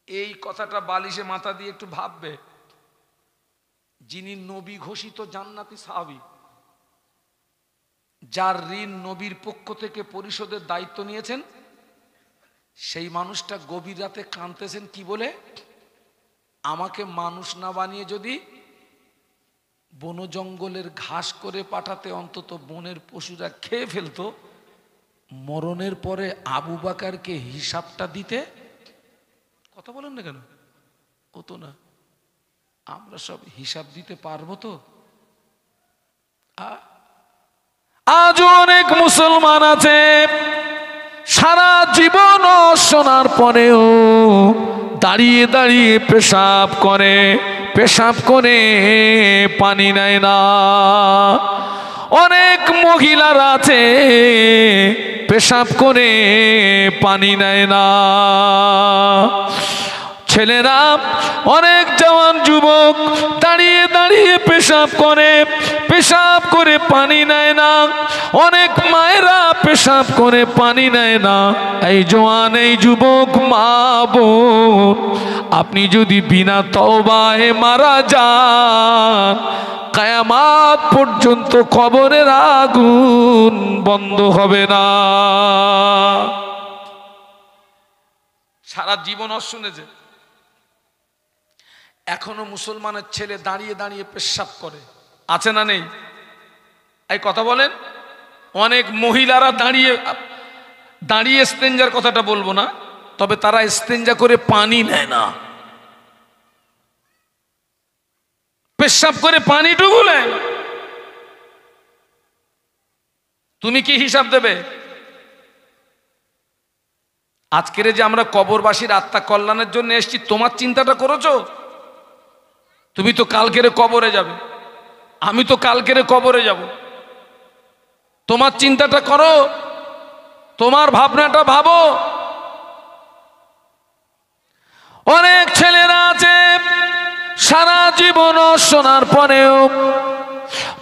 এই কথাটা বালিশে মাথা দিয়ে একটু ভাববে। যিনি নবী ঘোষিত জান্নাতি সাহাবী, যার ঋণ নবীর পক্ষ থেকে পরিশোধের দায়িত্ব নিয়েছেন, সেই মানুষটা গভীর রাতে কাঁদতেছেন কি বলে? আমাকে মানুষ না বানিয়ে যদি বন জঙ্গলের ঘাস করে পাঠাতে, অন্তত বনের পশুরা খেয়ে ফেলতো, মরণের পরে আবু বকরকে হিসাবটা দিতে। কথা বলেন না কেন? হতো না। আমরা সব হিসাব দিতে পারবো তো? আজ অনেক মুসলমান আছে সারা জীবন শোনার পরেও দাঁড়িয়ে দাঁড়িয়ে পেশাব করে, পেশাব করে পানি নেয় না। অনেক মহিলারা আছে পেশাব করে পানি নেয় না। ছেলেরা, অনেক জওয়ান যুবক দাঁড়িয়ে দাঁড়িয়ে পেশাব করে, পেশাব করে পানি নেয় না। অনেক মায়েরা পেশাব করে পানি নেয় না। এই জওয়ান, এই যুবক মা বোন, আপনি যদি বিনা তওবায় মারা যান, কিয়ামত পর্যন্ত কবরের আগুন বন্ধ হবে না। সারা জীবন শুনেছে। এখনো মুসলমানের ছেলে দাঁড়িয়ে দাঁড়িয়ে পেশাব করে, আছে না নেই? এই কথা বলেন। অনেক মহিলারা দাঁড়িয়ে দাঁড়িয়ে ইস্তেঞ্জার কথাটা বলবো না, তবে তারা ইস্তেঞ্জা করে পানি নেয় না, পেশাব করে পানিটুকু নেয় না। তুমি কি হিসাব দেবে? আজকের যে আমরা কবরবাসীর আত্মা কল্যাণের জন্য এসেছি, তোমার চিন্তাটা করেছো? তুমি তো কালকেরে কবরে যাবে, আমি তো কালকেরে কবরে যাব। তোমার চিন্তাটা করো, তোমার ভাবনাটা ভাবো। অনেক ছেলেরা আছে সারা জীবন শোনার পরেও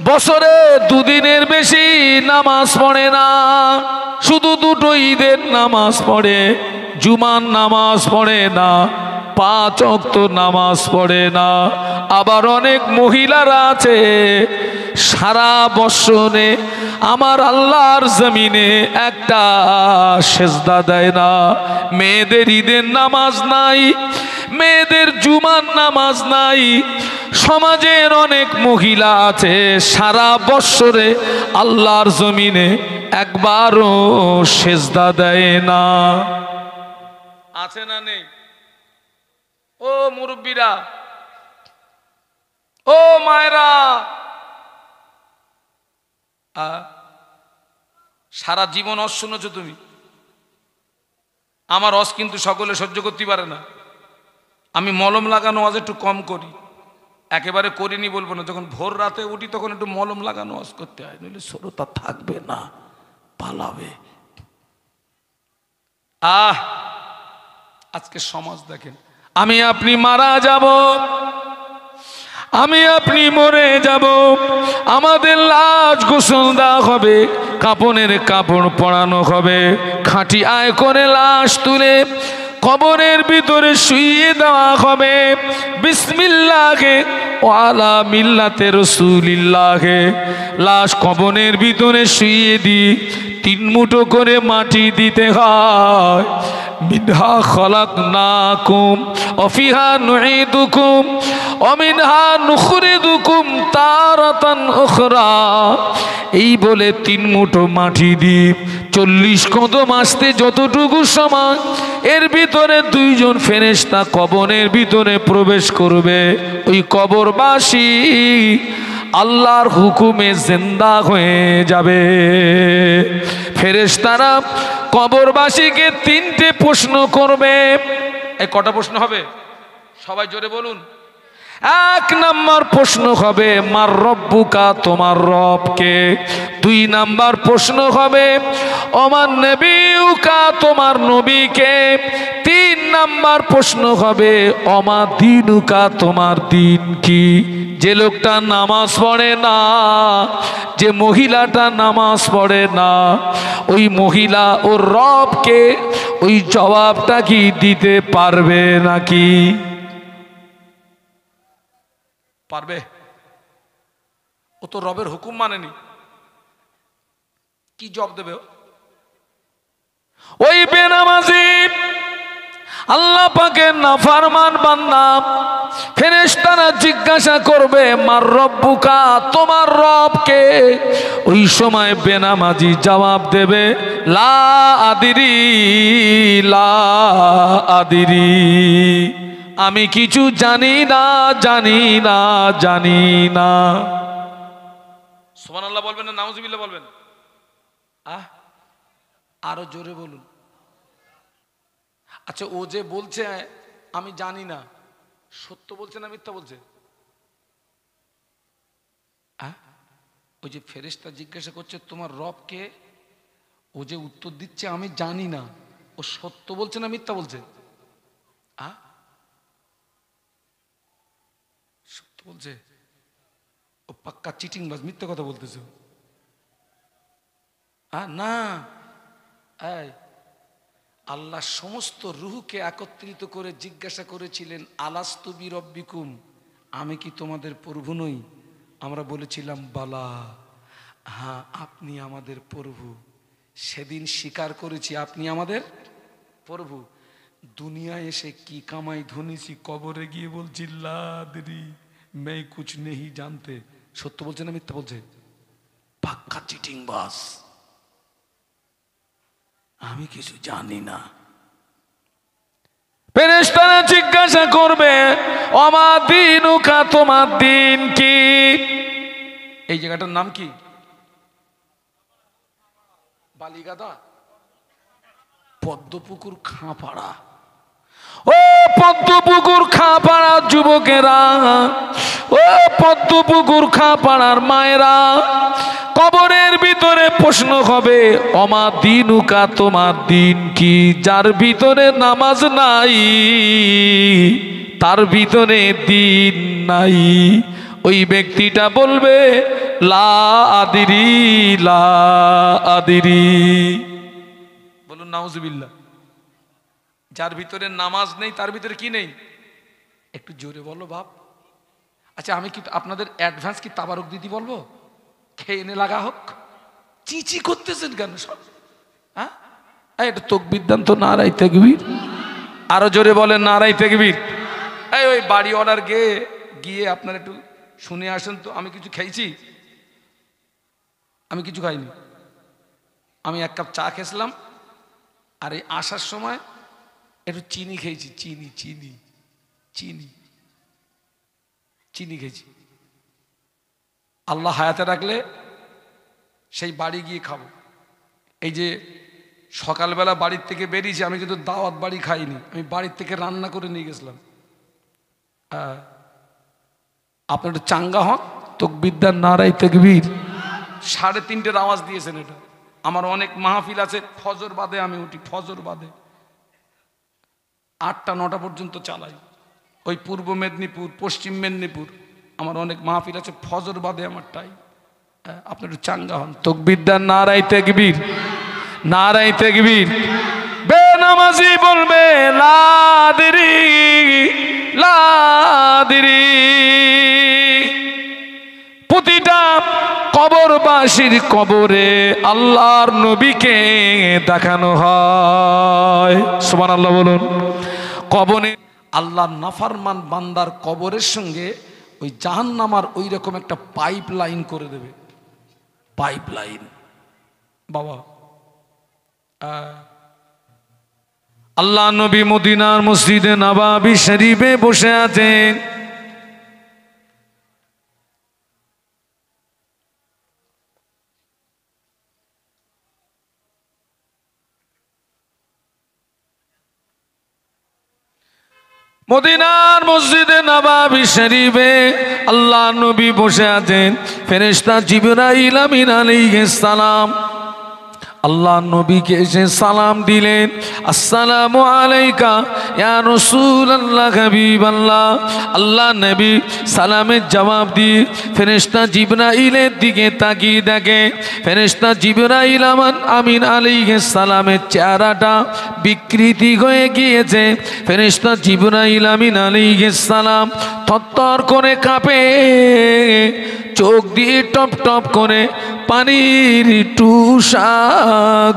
বছরে দুদিনের বেশি নামাজ পড়ে না, শুধু দুটো ঈদের নামাজ পড়ে, জুমার নামাজ পড়ে না, 5 ওয়াক্ত নামাজ পড়ে না। আবার অনেক মহিলারা আছে সারা বছরে আমার আল্লাহর জমিনে একটা সেজদা দেয় না। মেয়েদের ঈদের নামাজ নাই, মেয়েদের জুমার নামাজ নাই। সমাজের অনেক মহিলা আছে সারা বছরে আল্লাহর জমিনে একবারও সেজদা দেয় না। আছে না নেই? ও মুরব্বীরা, ও মায়েরা, সারা জীবন অস শুনেছ তুমি। আমার অস কিন্তু সকলে সহ্য করতে পারে না। আমি মলম লাগানো আজ একটু কম করি, একেবারে করিনি বলবো না। যখন ভোর রাতে উঠি তখন একটু মলম লাগানো আজ করতে হয়, নইলে শ্রোতা থাকবে না, পালাবে। আজকে সমাজ দেখেন, আমি আপনি মারা যাব, আমি আপনি মরে যাব, আমাদের লাশ গোসল দেওয়া হবে, কাপনের কাপড় পরানো হবে, খাঁটি আয় করে লাশ তুলে কবরের ভিতরে শুইয়ে দেওয়া হবে। বিসমিল্লাহে ওয়ালা মিল্লাতে রাসূলিল্লাহে। লাশ কবরের ভিতরে শুইয়ে দি 3 মুঠো করে মাটি দিতে হয়। মিনহা খলাকনাকুম ওয়া ফিহা নুঈদুকুম ওয়া মিনহা নুখরিজুকুম তারাতান উখরা। এই বলে 3 মুঠো মাটি দিয়ে 40 কদম আসতে যতটুকু সময়, এর ভিতরে 2 জন ফেরেশতা কবরের ভিতরে প্রবেশ করবে। ওই কবরবাসী আল্লাহর হুকুমে জিন্দা হয়ে যাবে। ফেরেশতারা কবরবাসীকে 3টে প্রশ্ন করবে। এই কটা প্রশ্ন হবে? সবাই জোরে বলুন। 1 নাম্বার প্রশ্ন হবে মার রব্বুকা, তোমার রব কে। 2 নাম্বার প্রশ্ন হবে ওমান নবিউকা, তোমার নবীকে। 3 নাম্বার প্রশ্ন হবে ওমা দিনুকা, তোমার দিন কি। যে লোকটা নামাজ পড়ে না, যে মহিলাটা নামাজ পড়ে না, ওই মহিলা ওর রবকে ওই জবাবটা কি দিতে পারবে নাকি? পারবে? ও তো রবের হুকুম মানেনি, কি জবাব দেবে? ওই বেনামাজি আল্লাহ পাকের নাফরমান বান্দা, ফেরেশতারা জিজ্ঞাসা করবে মার রব্বুকা, তোমার রব কে। ওই সময় বেনামাজি জবাব দেবে লা আদিরি, লা আদিরি, আমি কিছু জানি না, জানি না, জানি না। সুবহানাল্লাহ বলবেন না নাউজুবিল্লাহ বলবেন? আরো জোরে বলুন। আচ্ছা, ও যে বলছে আমি জানি না, সত্য বলছে না মিথ্যা বলছে? ওই যে ফেরেশতা জিজ্ঞাসা করছে তোমার রব কে, ও যে উত্তর দিচ্ছে আমি জানি না, ও সত্য বলছে না মিথ্যা বলছে? সত্য বলছে। ও পাক্কা চিটিংবাজ, মিথ্যা কথা বলতেছে। না, আল্লাহ সমস্ত রূহকে একত্রিত করে জিজ্ঞাসা করেছিলেন আলাস্তু বিরব্বিকুম, আমি কি তোমাদের প্রভু নই? আমরা বলেছিলাম বালা, হ্যাঁ আপনি আমাদের প্রভু। সেদিন স্বীকার করেছি আপনি আমাদের প্রভু। দুনিয়ায় এসে কি কামাই ধনেছি, কবরে গিয়ে বলছি লাদরি मैं कुछ नहीं जानते। সত্য বলছে না মিথ্যা বলছে? পাক্কা চিটিং বাস। আমি কিছু জানি না। ফেরেশতারা জিজ্ঞাসা করবে ওমা দীনুকা, তোমার দিন কি? এই জায়গাটার নাম কি? বালিগাদা, পদ্মপুকুর খাঁপাড়া। ও পদ্মপুকুর খাঁপাড়ার যুবকেরা, ও পদ্মপুকুর খাঁপাড়ার মায়েরা, কবরের ভিতরে প্রশ্ন হবে ওমা দীনুকা, তোমার দিন কি? যার ভিতরে নামাজ নাই তার ভিতরে দিন নাই। ওই ব্যক্তিটা বলবে লা আদিরি, লা আদিরি। বলুন নাউজুবিল্লাহ। যার ভিতরে নামাজ নেই তার ভিতরে কি নেই? একটু জোরে বলো বাপ। আচ্ছা আমি কি আপনাদের অ্যাডভান্স কি তাবারক দিদি বলবো? খেয়ে এনে লাগা হোক। চিচি করতেছেন কেন সব? হ্যাঁ, এটা তাকবীর দেন তো, নারায়ে তাকবীর। আরো জোরে বলেন নারায়ে তাকবীর। এই ওই বাড়ি অর্ডার গিয়ে আপনারা একটু শুনে আসেন তো। আমি কিছু খেয়েছি? আমি কিছু খাইনি। আমি এক কাপ চা খেয়েছিলাম, আর এই আসার সময় একটু চিনি খেয়েছি। চিনি চিনি চিনি চিনি খেয়েছি। আল্লাহ হায়াতে রাখলে সেই বাড়ি গিয়ে খাবো। এই যে সকালবেলা বাড়ির থেকে বেরিয়েছি, আমি কিন্তু দাওয়াত বাড়ি খাইনি, আমি বাড়ির থেকে রান্না করে নিয়ে গেছিলাম। আপনার একটু চাঙ্গা হন, তাকবীর দেন, নারায়ে তাকবীর। 3:30-র আওয়াজ দিয়েছেন। এটা আমার অনেক মাহফিল আছে, ফজর বাদে আমি উঠি, ফজর বাদে 8টা-9টা পর্যন্ত চালাই। ওই পূর্ব মেদিনীপুর, পশ্চিম মেদিনীপুর আমার অনেক মাহফিল আছে, ফজর বাদে আমার টাইম। আপনার একটু চাঙ্গা হন, তাকবীর দেন, নারায়ে তাকবীর, নারায়ে তাকবীর। বেনামাজি বলবে লা আদরি, লা আদরি। প্রতিটা কবরবাসীর কবরে আল্লাহর নবীকে দেখানো হয়। সুবহানাল্লাহ বলুন। কবরে আল্লাহর নাফরমান বান্দার কবরের সঙ্গে ওই জাহান্নামার ওই রকম একটা পাইপ লাইন করে দেবে। পাইপ লাইন বাবা। আল্লাহ নবী মদিনার মসজিদে নববী শরীফে বসে আছেন। মদিনার মসজিদে নববী শরীফে আল্লাহ নবী বসে আছেন। ফেরেশতা জিবরাইল আমিন আলাইহিস সালাম আল্লাহ নবীকে এসে সালাম দিলেন, আসসালামু আলাইকা ইয়া রাসূলুল্লাহ হাবিবাল্লাহ। আল্লাহ নবী সালামের জবাব দিয়ে ফেরেশতা জিবরাইলের দিকে তাকিয়ে দেখে ফেরেশতা জিবরাইল আমিন আলাইহিস সালামের চেহারাটা বিকৃতি হয়ে গিয়েছে। ফেরেশতা জিবরাইল আমিন আলাইহিস সালাম থরথর করে কাঁপে, চোখ দিয়ে টপ টপ করে পানির টুসা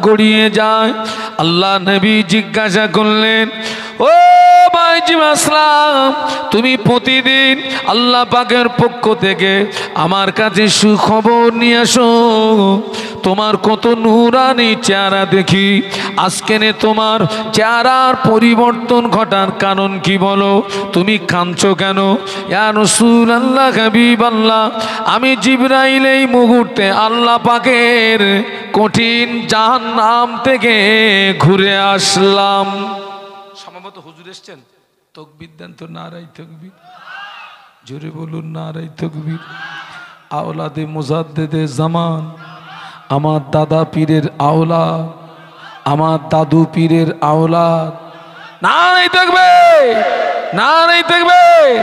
গড়িয়ে যায়। আল্লাহ নবী জিজ্ঞাসা করলেন, ও ভাইজি আসলাম, তুমি প্রতিদিন আল্লাহ পাকের পক্ষ থেকে আমার কাছে সুখবর নিয়ে আসো। তোমার কত নূরানি চেহারা দেখি, আজকে তোমার চেহারার পরিবর্তন ঘটার কারণ কি বলো? তুমি কাঁদছো কেন? ইয়া রাসূলুল্লাহ হাবিবাল্লাহ, আমি জিবরাইল এই মুহূর্তে আল্লাহ পাকের কঠিন জাহান্নাম থেকে ঘুরে আসলাম। সম্ভবত হুজুর এসছেন, তাকবীর দেন তো, নারায়ে তাকবীর। জোরে বলুন নারায়ে তাকবীর। আওলাদে মুজাদ্দেদে জামান, আমার দাদা পীরের আওলাদ, আমার দাদু পীরের আওলাদ। নারায়ে তাকবীর, নারায়ে তাকবীর।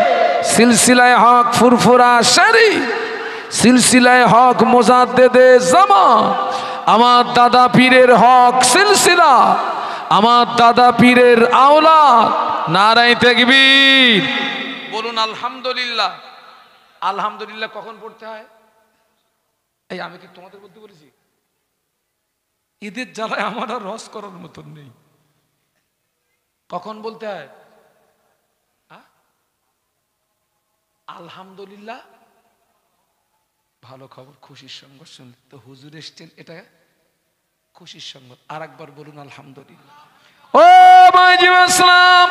সিলসিলায়ে হক ফুরফুরা সারি, সিলসিলায়ে হক মুজাদ্দেদে জামান, আমার দাদা পীরের হক সিলসিলা, আমার দাদা পীরের আওলাদ। নারায়ে তাকবীর। বলুন আলহামদুলিল্লাহ। আলহামদুলিল্লাহ কখন পড়তে হয়? এই আমি কি তোমাদের বলতে বলেছি? ঈদের জ্বালায় আমার আর রস করার মতন নেই। কখন বলতে হয়? আলহামদুলিল্লাহ। ভালো খবর, খুশির সংবাদ শুনলে তো হুজুর এসছেন, এটা খুশির সংবাদ। আর একবার বলুন আলহামদুলিল্লাহ। ও ভাইজিব আসসালাম,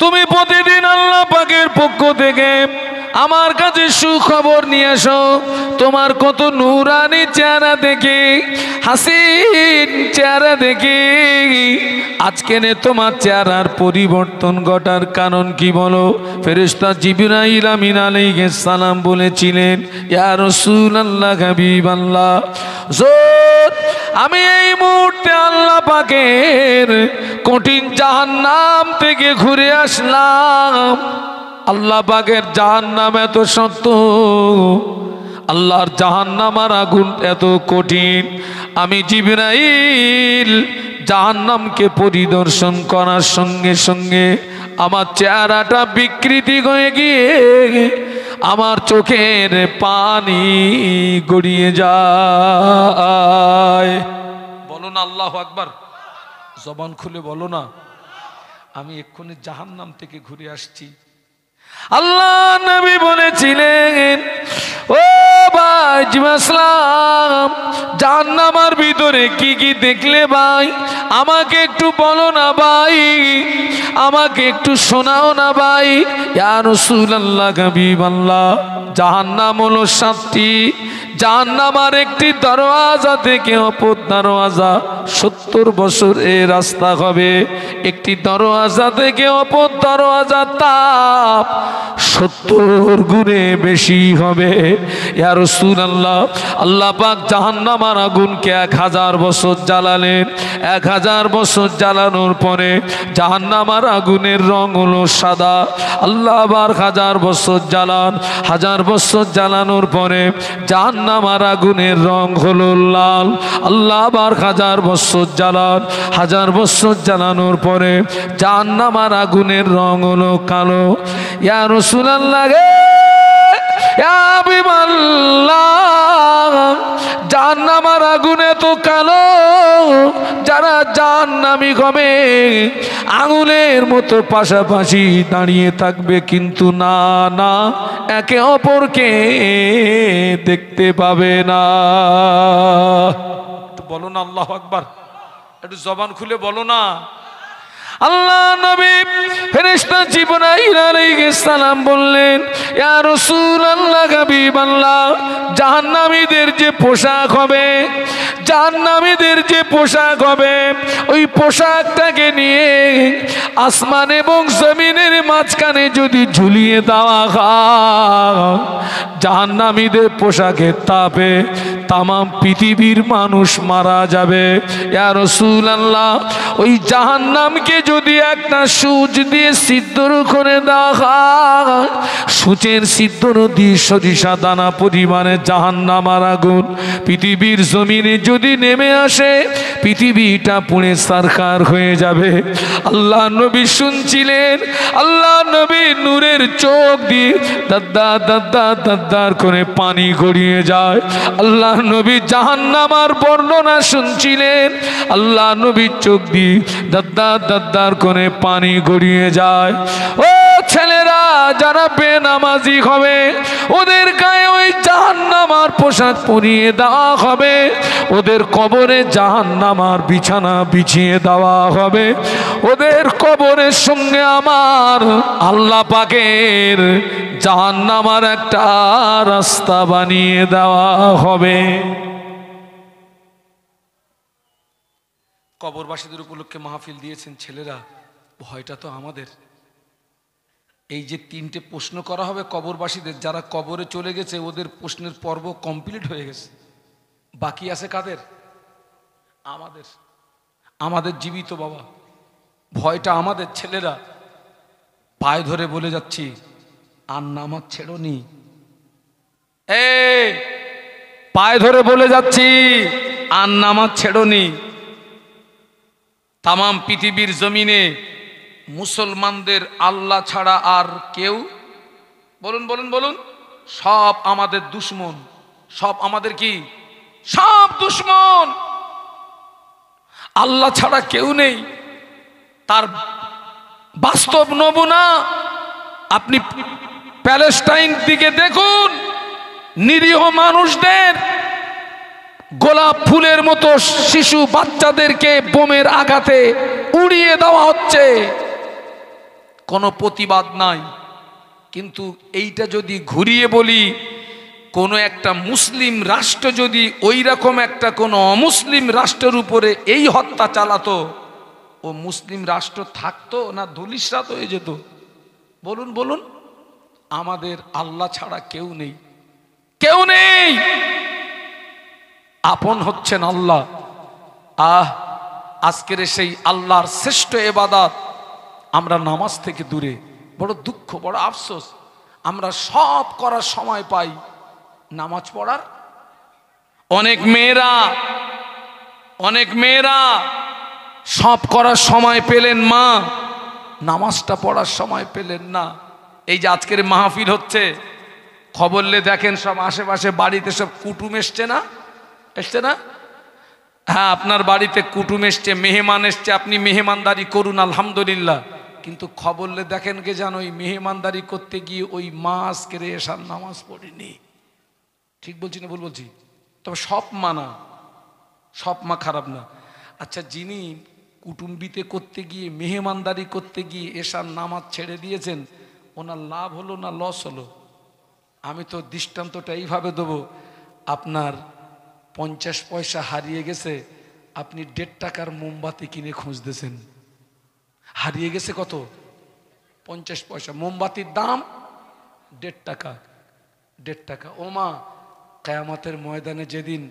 তুমি প্রতিদিন আল্লাহ পাকের পক্ষ থেকে আমার কাছে সুখবর নিয়ে আসো। তোমার কত নূরানি চেহারা দেখে, হাসিন চেহারা দেখে আজকে তোমার চেহারার পরিবর্তন ঘটার কারণ কি বলো? ফেরেশতা জিবরাইল আমিন আলাইহিস সালাম বলেছিলেন, ইয়া রাসূলুল্লাহ হাবিবাল্লাহ, আমি এই মুহূর্তে আল্লাহ পাকের কঠিন জাহান্নাম থেকে ঘুরে আসলাম। আল্লাহ পাকের জাহান্নাম এত সত্য, আল্লাহর জাহান্নামের আগুন এত কঠিন। আমি জিবরাইল জাহান্নামকে পরিদর্শন করার সঙ্গে সঙ্গে আমার চেহারাটা বিকৃতি হয়ে গিয়ে আমার চোখের পানি গড়িয়ে যায়। বলো না আল্লাহু আকবার, জবান খুলে বলো না। আমি এক্ষুনি জাহান্নাম থেকে ঘুরে আসছি। আল্লাহ নবী বলেছিলেন, ও ভাই জিমাসলাম, জাহান্নামের ভিতরে কি কি দেখলে ভাই আমাকে একটু বলো না ভাই, আমাকে একটু শোনাও না ভাই। ইয়া রাসূলুল্লাহ হাবিবাল্লাহ, জাহান্নাম হলো 7টি। জাহান্নামের একটি দরওয়াজা থেকে অপর দরওয়াজা 70 বছর এই রাস্তা হবে। একটি দরওয়াজা থেকে অপর দরওয়াজা তাপ 70 গুণে বেশি হবে। ইয়া রাসূলুল্লাহ, আল্লাহ পাক জাহান্নামের আগুনকে 1000 বছর জ্বালালেন। 1000 বছর জ্বালানোর পরে জাহান্নামের আগুনের রং হলো সাদা। আল্লাহ আবার 1000 বছর জ্বালান। 1000 বছর জ্বালানোর পরে জাহান্নামের আগুনের রং হলো লাল। আল্লাহ আবার 1000 বছর জ্বালান। 1000 বছর জ্বালানোর পরে জাহান্নামের আগুনের রং হলো কালো। ইয়া রাসূলুল্লাহ গে, ইয়া হাবিবাল্লাহ, জাহান্নামের আগুনে তো কালো, যারা জাহান্নামী হবে আগুনের মতো পাশাপাশি দাঁড়িয়ে থাকবে, কিন্তু না না, একে অপরকে দেখতে পাবে না। বলো না আল্লাহু আকবার, একটু জবান খুলে বলো না। আল্লাহ নবী ফেরেশতা জিবরাইল আলাইহিস সালাম বললেন, ইয়া রাসূলুল্লাহ হাবিবাল্লাহ, জাহান্নামীদের যে পোশাক হবে, জাহান্নামীদের যে পোশাক হবে, ওই পোশাকটাকে নিয়ে আসমান এবং জমিনের মাঝখানে যদি ঝুলিয়ে দেওয়া হয়, জাহান্নামীদের পোশাকের তাপে তামাম পৃথিবীর মানুষ মারা যাবে। ইয়া রাসূলুল্লাহ, ওই জাহান্নামকে যদি একটা সূচ দিয়ে সিদ্ধর করে দেওয়া হয়, সূচের সিদ্ধর দিয়ে সরিষা দানা পরিমাণে জাহান্নামের আগুন পৃথিবীর জমিনে যদি নেমে আসে, পৃথিবীটা পুড়ে ছারখার হয়ে যাবে। আল্লাহ নবী শুনছিলেন, আল্লাহ নবী নূরের চোখ দিয়ে দাদ্দা দাদ্দা দাদ্দার করে পানি গড়িয়ে যায়। আল্লাহ নবী জাহান্নামের বর্ণনা শুনছিলেন, আল্লাহ নবীর চোখ দিয়ে দাদ্দা দাদ্দার করে পানি গড়িয়ে যায়। ও ছেলেরা, যারা বেনামাজি হবে ওদের গায়ে ওই জাহান্নামের পোশাক পরিয়ে দেওয়া হবে, ওদের কবরে জাহান্নামের বিছানা বিছিয়ে দেওয়া হবে, ওদের কবরের সঙ্গে আমার আল্লাহ পাকের জাহান্নামের একটা রাস্তা বানিয়ে দেওয়া হবে। কবরবাসীদের উপলক্ষে মাহফিল দিয়েছেন ছেলেরা, ভয়টা তো আমাদের। এই যে 3টে প্রশ্ন করা হবে কবরবাসীদের, যারা কবরে চলে গেছে ওদের প্রশ্নের পর্ব কমপ্লিট হয়ে গেছে, বাকি আছে কাদের? আমাদের। আমাদের জীবিত বাবা, ভয়টা আমাদের। ছেলেরা পায়ে ধরে বলে যাচ্ছি, আর নামাজ ছেড়োনি। পায়ে ধরে বলে যাচ্ছি, আর নামাজ ছেড়োনি। তামাম পৃথিবীর জমিনে মুসলমানদের আল্লাহ ছাড়া আর কেউ, বলুন বলুন বলুন, সব আমাদের দুশ্মন। সব আমাদের কি? সব দুশ্মন। আল্লাহ ছাড়া কেউ নেই। তার বাস্তব নমুনা আপনি প্যালেস্টাইন দিকে দেখুন, নিরীহ মানুষদের গোলাপ ফুলের মতো শিশু বাচ্চাদেরকে বোমের আঘাতে উড়িয়ে দেওয়া হচ্ছে, কোনো প্রতিবাদ নাই। কিন্তু এইটা যদি ঘুরিয়ে বলি, কোনো একটা মুসলিম রাষ্ট্র যদি ওই রকম একটা কোনো অমুসলিম রাষ্ট্রের উপরে এই হত্যা চালাতো, ও মুসলিম রাষ্ট্র থাকতো না ধূলিসাৎ হয়ে যেত? বলুন বলুন। আমাদের আল্লাহ ছাড়া কেউ নেই, কেউ নেই। আপন হচ্ছেন আল্লাহ। আজকের সেই আল্লাহর শ্রেষ্ঠ ইবাদত আমরা নামাজ থেকে দূরে। বড় দুঃখ, বড় আফসোস, আমরা সব করার সময় পাই, নামাজ পড়ার অনেক মেয়েরা সব করার সময় পেলেন, মা নামাজটা পড়ার সময় পেলেন না। এই যে আজকের মাহফিল হচ্ছে, খবরলে দেখেন সব আশেপাশে বাড়িতে সব কুটুম এসছে না? হ্যাঁ, আপনার বাড়িতে কুটুম এসছে, মেহমান এসছে, আপনি মেহমানদারি করুন আলহামদুলিল্লাহ। কিন্তু খবরলে দেখেন কে জানো, ওই মেহমানদারি করতে গিয়ে ওই মা আজকের এশার নামাজ পড়েনি। ঠিক বলছি না ভুল বলছি? তবে সব মা খারাপ না। আচ্ছা, যিনি কুটুম্বিতে করতে গিয়ে, মেহমানদারি করতে গিয়ে এশার নামাজ ছেড়ে দিয়েছেন, ওনার লাভ হলো না লস হলো? আমি তো দৃষ্টান্তটা এইভাবে দেবো, আপনার 50 পয়সা হারিয়ে গেছে, আপনি 1.5 টাকার মোমবাতি কিনে খুঁজতেছেন, হারিয়ে গেছে কত? 50 পয়সা। মোমবাতির দাম 1.5 টাকা। ও মা, কিয়ামতের ময়দানে যেদিন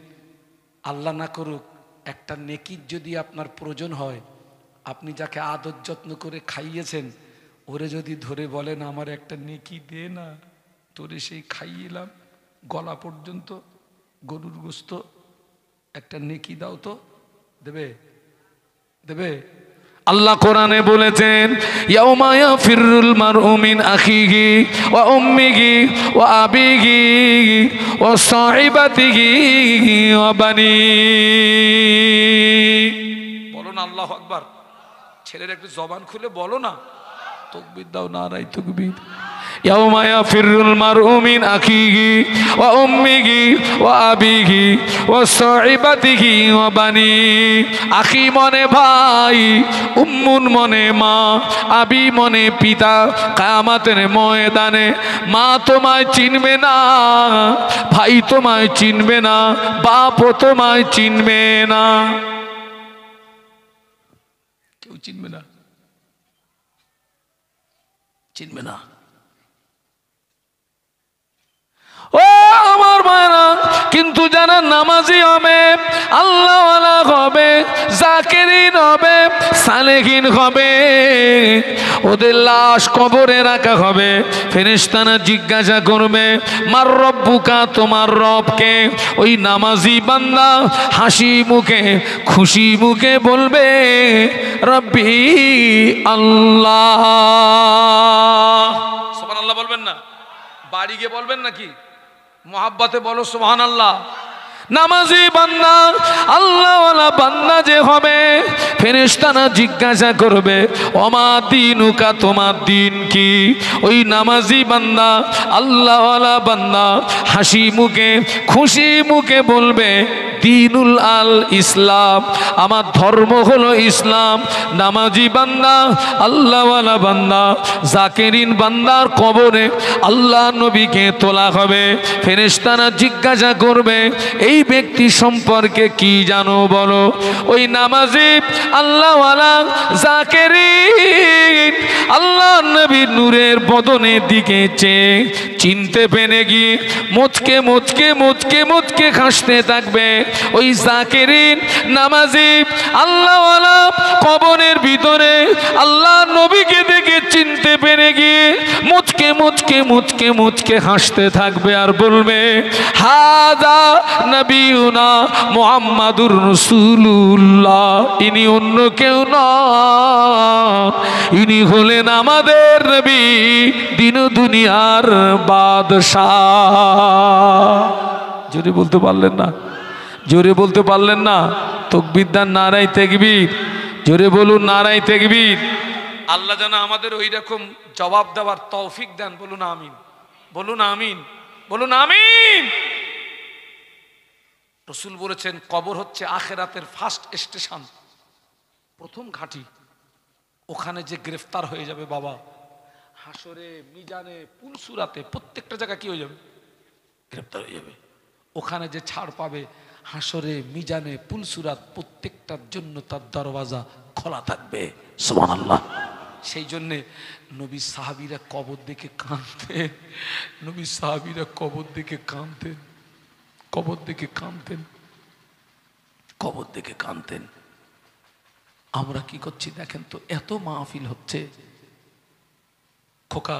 আল্লাহ না করুক একটা নেকির যদি আপনার প্রয়োজন হয়, আপনি যাকে আদর যত্ন করে খাইয়েছেন, ওরে যদি ধরে বলেন আমার একটা নেকি দে না, তোরে সেই খাইয়েলাম গলা পর্যন্ত গরুর গোস্ত, একটা নেকি দাও তো, দেবে? আল্লাহ কোরআনে বলেছেন, ইয়াউমা ইয়াফিরুল মারউ মিন আখিহি ওয়া উম্মিহি ওয়া আবিহি ওয়া সাহিবাতিহি ওয়া বানি। বলো না আল্লাহু আকবার। ছেলের একটু জবান খুলে বলো না, তাকবীর দাও, নারায়ে তাকবীর। ইয়াউমা ইয়াফিরুল মারউ মিন আখিহি ওয়া উম্মিহি ওয়া আবিহি ওয়া সাহিবাতিহি ওয়া বানি। আখি মনে ভাই, উম্মুন মনে মা, আবি মনে পিতা। কিয়ামতের ময়দানে মা তোমায় চিনবে না, ভাই তোমায় চিনবে না, বাপও তোমায় চিনবে না, কেউ চিনবে না। ও আমার মায়েরা, কিন্তু যারা নামাজি হবে, আল্লাহওয়ালা হবে, জাকিরিন হবে, সালেহিন হবে, ওদের লাশ কবরে রাখা হবে। ফেরেশতারা জিজ্ঞাসা করবে, মার রব্বুকা, তোমার রবকে? ওই নামাজি বান্দা হাসি মুখে, খুশি মুখে বলবে, রব্বি আল্লাহ। সুবহানাল্লাহ বলবেন না? বাড়ি গিয়ে বলবেন নাকি? মোহাব্বতে বলো সুবহানাল্লাহ। নামাজি বান্দা, আল্লাহওয়ালা বান্দা যে হবে, ফেরেশতারা জিজ্ঞাসা করবে, ওমা দিনুকা, তোমার দিন কি? ওই নামাজি বান্দা, আল্লাহওয়ালা বান্দা হাসি মুখে, খুশি মুখে বলবে, দিনুল আল ইসলাম, আমার ধর্ম হলো ইসলাম। নামাজি বান্দা, আল্লাহওয়ালা বান্দা, জাকিরিন বান্দার কবরে আল্লাহ নবীকে তোলা হবে। ফেরেশতারা জিজ্ঞাসা করবে, এই ব্যক্তি সম্পর্কে কি জানো বলো? ওই নামাজি, আল্লাহওয়ালা, জাকিরিন আল্লাহ নবীর নূরের বদনের দিকে চেয়ে চিনতে পেরে গিয়ে মুচকে মুচকে মুচকে মুচকে হাসতে থাকবে। ওই জাকিরিন নামাজি আল্লাহওয়ালা কবরের ভিতরে আল্লাহ নবীকে দেখে চিনতে পেরে গিয়ে মুচকে মুচকে মুচকে মুচকে হাসতে থাকবে আর বলবে, হাদা নবিয়ুনা মুহাম্মাদুর রাসূলুল্লাহ, ইনি অন্য কেউ না, ইনি হলেন আমাদের নবী, দিন দুনিয়ার বাদশাহ। জোরে বলতে পারলেন না? জোরে বলতে পারলেন না? তাকবীর দেন, নারায়ে তাকবীর। জোরে বলুন, নারায়ে তাকবীর। আল্লাহ যেন আমাদের ওই রকম জবাব দেওয়ার তৌফিক দেন। বলুন আমিন, বলুন আমিন, বলুন আমিন। রসুল বলেছেন কবর হচ্ছে আখেরাতের ফার্স্ট স্টেশন, প্রথম ঘাঁটি। ওখানে যে গ্রেফতার হয়ে যাবে বাবা, হাসরে, মিজানে, পুলসুরাতে, প্রত্যেকটা জায়গা কি হয়ে যাবে? গ্রেফতার হয়ে যাবে। ওখানে যে ছাড় পাবে, হাসরে, মিজানে, পুলসুরাত, প্রত্যেকটার জন্য তার দরওয়াজা খোলা থাকবে। সুবহানাল্লাহ। সেই জন্যে নবী সাহাবীরা কবর দেখে কাঁদতেন, নবী সাহাবীরা কবর দেখে কাঁদতেন, কবর দেখে কাঁদতেন, কবর দেখে কাঁদতেন। আমরা কি করছি দেখেন তো, এত মাহফিল হচ্ছে। খোকা,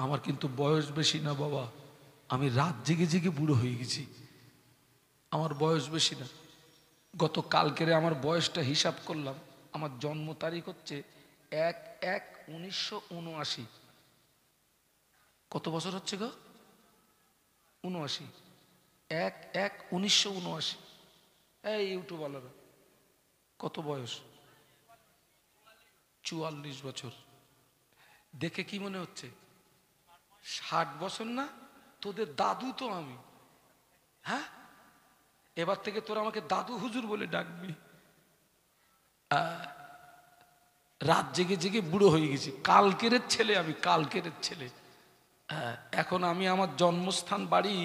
আমার কিন্তু বয়স বেশি না বাবা, আমি রাত জেগে জেগে বুড়ো হয়ে গেছি, আমার বয়স বেশি না। গত কালকেরে আমার বয়সটা হিসাব করলাম, আমার জন্ম তারিখ হচ্ছে 1/1/1979। কত বছর হচ্ছে গো? 79। 1/1/1979। এই ইউটিউবওয়ালারা কত বয়স? 44 বছর। দেখে কি মনে হচ্ছে 60 বছর না? তোদের দাদু তো আমি। হ্যাঁ, এবার থেকে তোরা আমাকে দাদু হুজুর বলে ডাকবি। রাত জেগে জেগে বুড়ো হয়ে গেছি, কালকের ছেলে আমি, কালকের ছেলে। এখন আমি আমার জন্মস্থান বাড়ি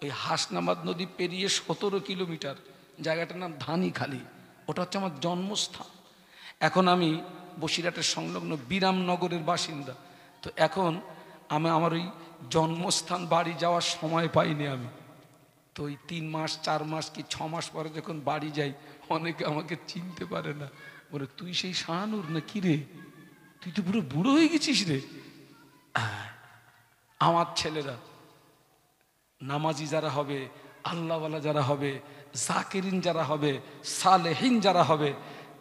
ওই হাসনাবাদ নদী পেরিয়ে 17 কিলোমিটার, জায়গাটার নাম ধানিখালি, ওটা হচ্ছে আমার জন্মস্থান। এখন আমি বসিরহাটের সংলগ্ন বিরামনগরের বাসিন্দা। তো এখন আমি আমার ওই জন্মস্থান বাড়ি যাওয়ার সময় পাইনি আমি। তো ওই 3 মাস 4 মাস কি 6 মাস পরে যখন বাড়ি যাই, অনেকে আমাকে চিনতে পারে না, বলে তুই সেই শাহানুর না কি রে, তুই তো পুরো বুড়ো হয়ে গেছিস রে। আমার ছেলেরা নামাজি যারা হবে, আল্লাহওয়ালা যারা হবে, জাকিরিন যারা হবে, সালেহিন যারা হবে,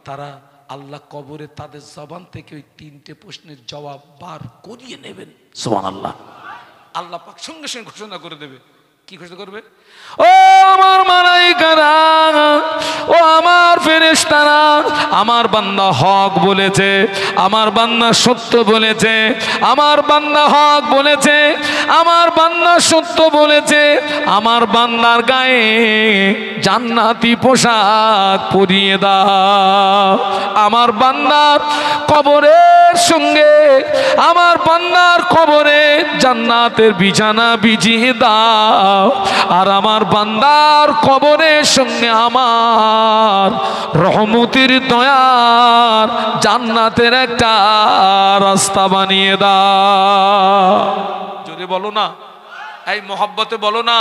তারা আল্লাহ কবরে তাদের জবান থেকে ওই 3টে প্রশ্নের জবাব বার করিয়ে নেবেন। সুবহানাল্লাহ। আল্লাহ পাক সঙ্গে সঙ্গে ঘোষণা করে দেবে। কি ঘোষণা করবে? ও আমার মালাইকারা, ও আমার ফেরেশতারা, আমার বান্দা হক বলেছে, আমার বান্দা সত্য বলেছে, আমার বান্দা হক বলেছে, আমার বান্দা সত্য বলেছে, আমার বান্দার গায়ে জান্নাতি পোশাক পরিয়ে দাও, আমার বান্দার কবরের সঙ্গে আমার বান্দার কবরে জান্নাতের বিছানা বিছিয়ে দাও, আর আমার বান্দার কবরের সঙ্গে আমার রহমতের দয়ার জান্নাতের একটা রাস্তা বানিয়ে দাও। জোরে বলো না, এই মোহাব্বতে বলো না।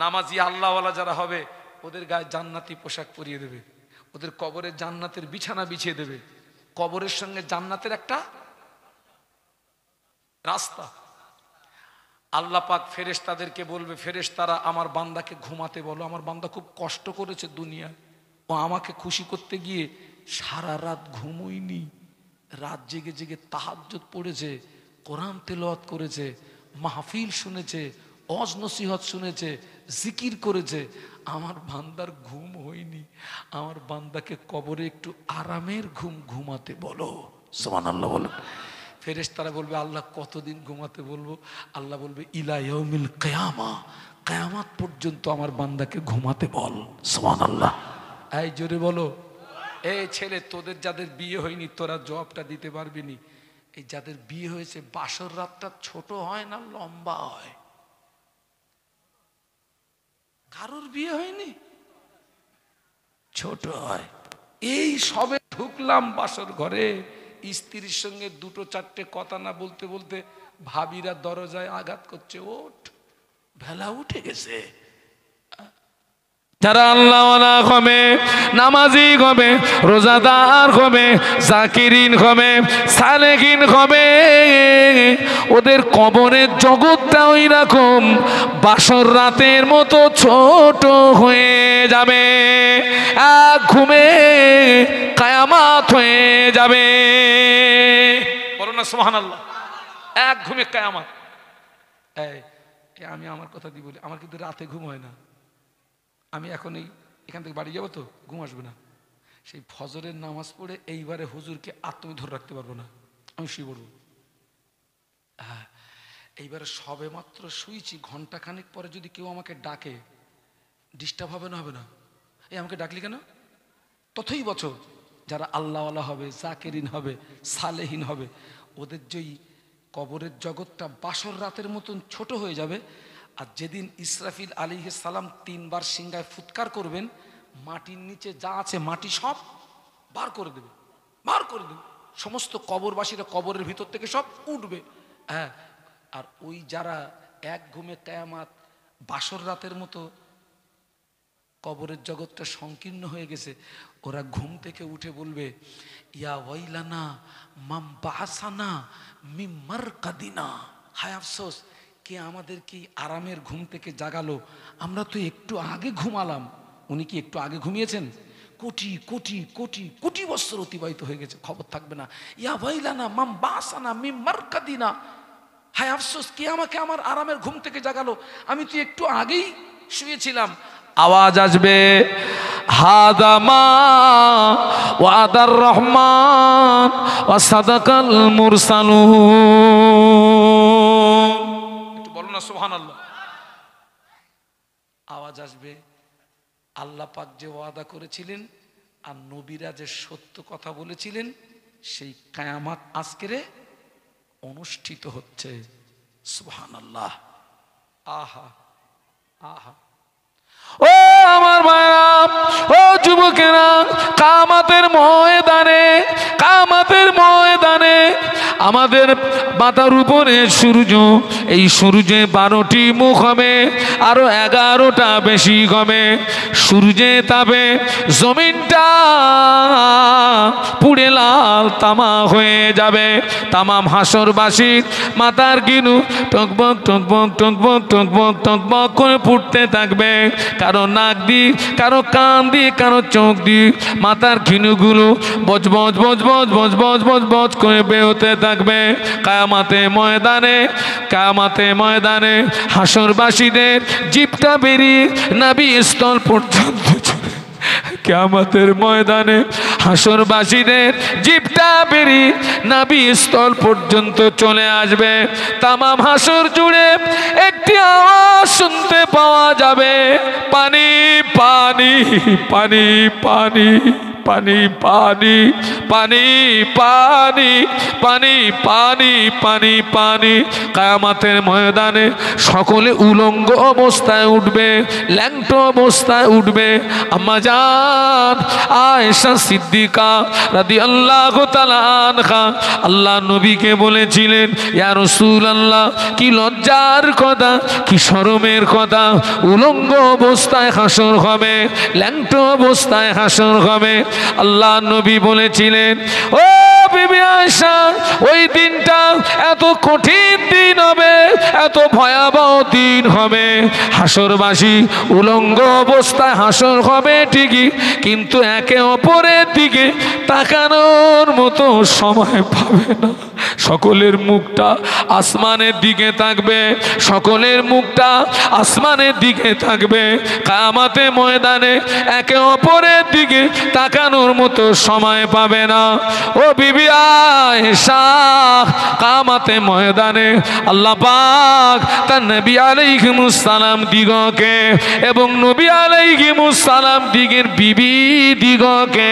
নামাজি আল্লাহওয়ালা যারা হবে, ওদের গায়ে জান্নাতি পোশাক পরিয়ে দেবে, ওদের কবরে জান্নাতের বিছানা বিছিয়ে দেবে, কবরের সঙ্গে জান্নাতের একটা রাস্তা। আল্লাহ পাক ফেরেশতাদেরকে বলবে, ফেরেশতারা আমার বান্দাকে ঘুমাতে বলো, আমার বান্দা খুব কষ্ট করেছে দুনিয়ায়, ও আমাকে খুশি করতে গিয়ে সারা রাত ঘুমোয়নি, রাত জেগে জেগে তাহাজ্জুদ পড়েছে, কোরআন তেলাওয়াত করেছে, মাহফিল শুনেছে, ওয়াজ নসিহত শুনেছে, জিকির করেছে, আমার বান্দার ঘুম হয়নি, আমার বান্দাকে কবরে একটু আরামের ঘুম ঘুমাতে বলো। সুবহানাল্লাহ বলো। ফেরেশতারা বলবে, আল্লাহ কতদিন ঘুমাতে বলবো? আল্লাহ বলবে, ইলা ইয়াউমিল কিয়ামা, কিয়ামত পর্যন্ত আমার বান্দাকে ঘুমাতে বল। সুবহানাল্লাহ। এই জোরে বলো। এই ছেলে, তোদের যাদের বিয়ে হয়নি তোরা জবাবটা দিতে পারবি নি। এই যাদের বিয়ে হয়েছে, বাসর রাতটা ছোট হয় না লম্বা হয়? কারোর বিয়ে হয়নি? ছোট হয়। এই সবে ঢুকলাম বাসর ঘরে, স্ত্রীর সঙ্গে 2-4টে কথা না বলতে বলতে ভাবিরা দরজায় আঘাত করছে, ওঠ, বেলা উঠে গেছে। যারা আল্লাহওয়ালা হবে, নামাজি হবে, রোজাদার হবে, জাকিরিন হবে, সালেহিন হবে, ওদের কবরের জগৎটা ওই রকম বাসর রাতের মতো ছোট হয়ে যাবে, এক ঘুমে কিয়ামত হয়ে যাবে। বলো না সুবহানাল্লাহ। এক ঘুমে কিয়ামত। আমি আমার কথা দিয়ে বলি, আমার কিন্তু রাতে ঘুম হয় না। আমি এখন এখান থেকে বাড়ি যাবো তো ঘুম আসবে না, সেই ফজরের নামাজ পড়ে এইবারে হুজুরকে আত্মী ধরে রাখতে পারবো না, আমি শুয়ে পড়বো। হ্যাঁ, এইবারে সবে মাত্র শুয়েছি, ঘন্টাখানেক পরে যদি কেউ আমাকে ডাকে, ডিস্টার্ব হবে না? হবে না? এই আমাকে ডাকলি কেন? ততই বছর যারা আল্লাহওয়ালা হবে, জাকেরিন হবে, সালেহীন হবে, ওদের যেই কবরের জগৎটা বাসর রাতের মতন ছোট হয়ে যাবে। আর যেদিন ইসরাফিল আলাইহিস সালাম 3 বার সিংহায় ফুৎকার করবেন, মাটির নিচে যা আছে মাটি সব বার করে দেবে, বার করে দেবে। সমস্ত কবরবাসীরা কবরের ভিতর থেকে সব উঠবে। হ্যাঁ, আর ওই যারা এক ঘুমে কিয়ামত বাসর রাতের মতো কবরের জগৎটা সংকীর্ণ হয়ে গেছে, ওরা ঘুম থেকে উঠে বলবে, ইয়া ওয়াইলানা মাম বাসানা মিম মারকাদিনা, হায় আফসোস, কে আমাদের কি আরামের ঘুম থেকে জাগালো? আমরা তো একটু আগে ঘুমালাম। উনি কি একটু আগে ঘুমিয়েছেন? কোটি কোটি কোটি কোটি বছর অতিবাহিত হয়ে গেছে, খবর থাকবে না। ইয়া ওয়াইলানা মাম বাসানা মিম মারকাদিনা, হায় আফসোস, কে আমাকে আমার আরামের ঘুম থেকে জাগালো? আমি তো একটু আগেই শুয়েছিলাম। আওয়াজ আসবে, হাদা মা ওয়াদার রহমান ওয়া সাদাকাল মুরসালুন। একটু বলো না সুবহানাল্লাহ। আওয়াজ আসবে, আল্লাহ পাক যে ওয়াদা করেছিলেন আর নবীরা যে সত্য কথা বলেছিলেন, সেই কিয়ামত আজকে অনুষ্ঠিত হচ্ছে। সুবহানাল্লাহ। আহা আহা। ও আমার ভাইরা, ও যুবকেরা, কিয়ামতের ময়দানে, কিয়ামতের ময়দানে আমাদের মাথার উপরে সূর্য, এই সূর্যে 12টি মুখ হবে, আরো 11টা বেশি হবে। সূর্যে তাপে জমিনটা পুড়ে লাল তামা হয়ে যাবে। তামাম হাসরবাসীর মাথার গিনু টকবক টকবক টকবক টকবক টকবক করে পুড়তে থাকবে। কারো নাক দিয়ে, কারো কান দিয়ে, কারো চোখ দিয়ে মাথার খিনুগুলো বজ বজ বজ বজ বজ বজ বজ বজ করে বেরোতে থাকবে। কিয়ামতে ময়দানে, কিয়ামতে ময়দানে হাসরবাসীদের জিভটা বেরিয়ে নাভি স্থল পর্যন্ত চলে। কিয়ামতের ময়দানে হাসরবাসীদের জিভটা বেরিয়ে নাভি স্থল পর্যন্ত চলে আসবে। তামাম হাসর জুড়ে একটি আওয়াজ শুনতে পাওয়া যাবে, পানি পানি পানি পানি পানি পানি পানি পানি পানি পানি পানি পানি। কিয়ামতের ময়দানে সকলে উলঙ্গ অবস্থায় উঠবে, ল্যাংটো অবস্থায় উঠবে। আম্মা জান আয়েশা সিদ্দিকা রাদিয়াল্লাহু তাআলা আনহা আল্লাহ নবীকে বলেছিলেন, ইয়া রাসূলুল্লাহ, কি লজ্জার কথা, কি শরমের কথা, উলঙ্গ অবস্থায় হাসর হবে, ল্যাংটো অবস্থায় হাসর হবে। আল্লাহ নবী বলেছিলেন, ও বিবি আয়েশা, ওই দিনটা এত কঠিন দিন হবে, এত ভয়াবহ দিন হবে। হাসরবাসী উলঙ্গ অবস্থায় হাসর হবে ঠিকই, কিন্তু একে অপরের দিকে তাকানোর মতো সময় পাবে না। সকলের মুখটা আসমানের দিকে থাকবে, সকলের মুখটা আসমানের দিকে থাকবে। কিয়ামতে ময়দানে একে অপরের দিকে তাকানোর মতো সময় পাবে না। ও বিবি আয়েশা, কিয়ামতে ময়দানে আল্লাহ পাক তার নবী আলাইহিমুস সালাম দিগকে এবং নবী আলাইহিমুস সালাম দিগের বিবি দিগকে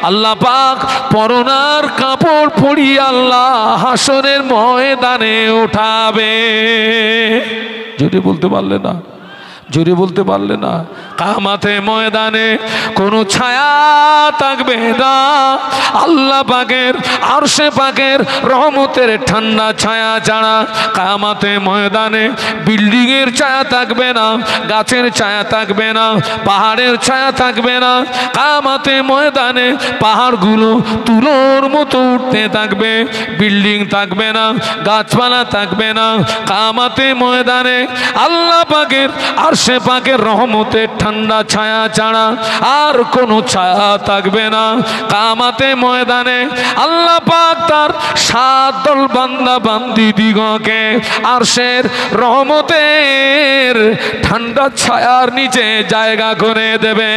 আল্লাহ পাক পরনার কাপড় পরিয়ে আল্লাহ হাসরের ময়দানে উঠাবে। যদি বলতে পারলে না, জোরে বলতে পারলে না। কিয়ামতে ময়দানে কোনো ছায়া থাকবে না। আল্লাহ পাকের আরশে পাকের রহমতের ঠান্ডা ছায়া ছাড়া কিয়ামতে ময়দানে বিল্ডিং এর ছায়া থাকবে না, গাছের ছায়া থাকবে না, পাহাড়ের ছায়া থাকবে না। কিয়ামতে ময়দানে পাহাড়গুলো তুলোর মতো উঠতে থাকবে, বিল্ডিং থাকবে না, গাছপালা থাকবে না। কিয়ামতে ময়দানে আল্লাহ পাকের আরশে পাকের রহমতের ঠান্ডা ছায়া ছাড়া আর কোনো ছায়া থাকবে না। কিয়ামতে ময়দানে আল্লাহ পাক তার 7 দল বান্দা বান্দি দিগকে আরশের রহমতের ঠান্ডা ছায়ার নিচে জায়গা করে দেবে।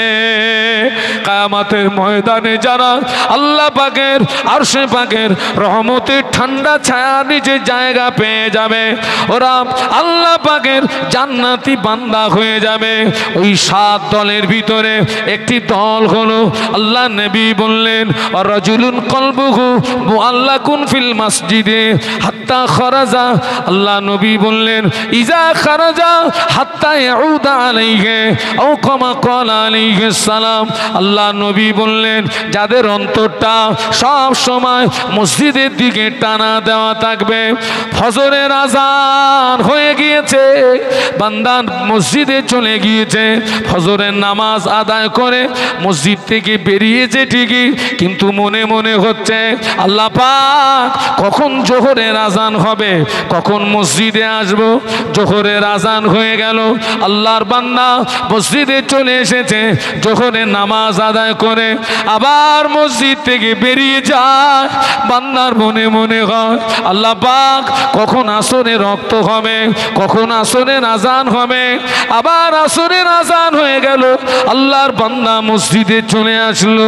কিয়ামতের ময়দানে যারা আল্লাহ পাকের আরশে পাকের রহমতের ঠান্ডা ছায়ার নিচে জায়গা পেয়ে যাবে, ওরা আল্লাহ পাকের জান্নাতি বান্দা ভাগ হয়ে যাবে। ওই 7 দলের ভিতরে একটি দল হলো, আল্লাহ নবী বললেন রাজুলুন কলবুহু মুআল্লাকুন ফিল মসজিদে হাত্তা খারাজা। আল্লাহ নবী বললেন ইজা খারাজা হাত্তা ইয়াউদা আলাইহি আও কামা ক্বালা আলাইহিস সালাম। আল্লাহ নবী বললেন যাদের অন্তরটা সব সময় মসজিদের দিকে টানা দেওয়া থাকবে, ফজরের আজান হয়ে গিয়েছে, বান্দা মসজিদে চলে গিয়েছে, ফজরের নামাজ আদায় করে মসজিদ থেকে বেরিয়েছে ঠিকই, কিন্তু মনে মনে হচ্ছে আল্লাহ পাক কখন জোহরের আজান হবে, কখন মসজিদে আসব। জোহরের আজান হয়ে গেল, আল্লাহর বান্দা মসজিদে চলে এসেছে, জোহরের নামাজ আদায় করে আবার মসজিদ থেকে বেরিয়ে যায়। বান্দার মনে মনে হয় আল্লাহ পাক কখন আসরের রক্ত হবে, কখন আসরের আজান হবে। আবার আসরের আজান হয়ে গেল, আল্লাহর বান্দা মসজিদে চলে আসলো,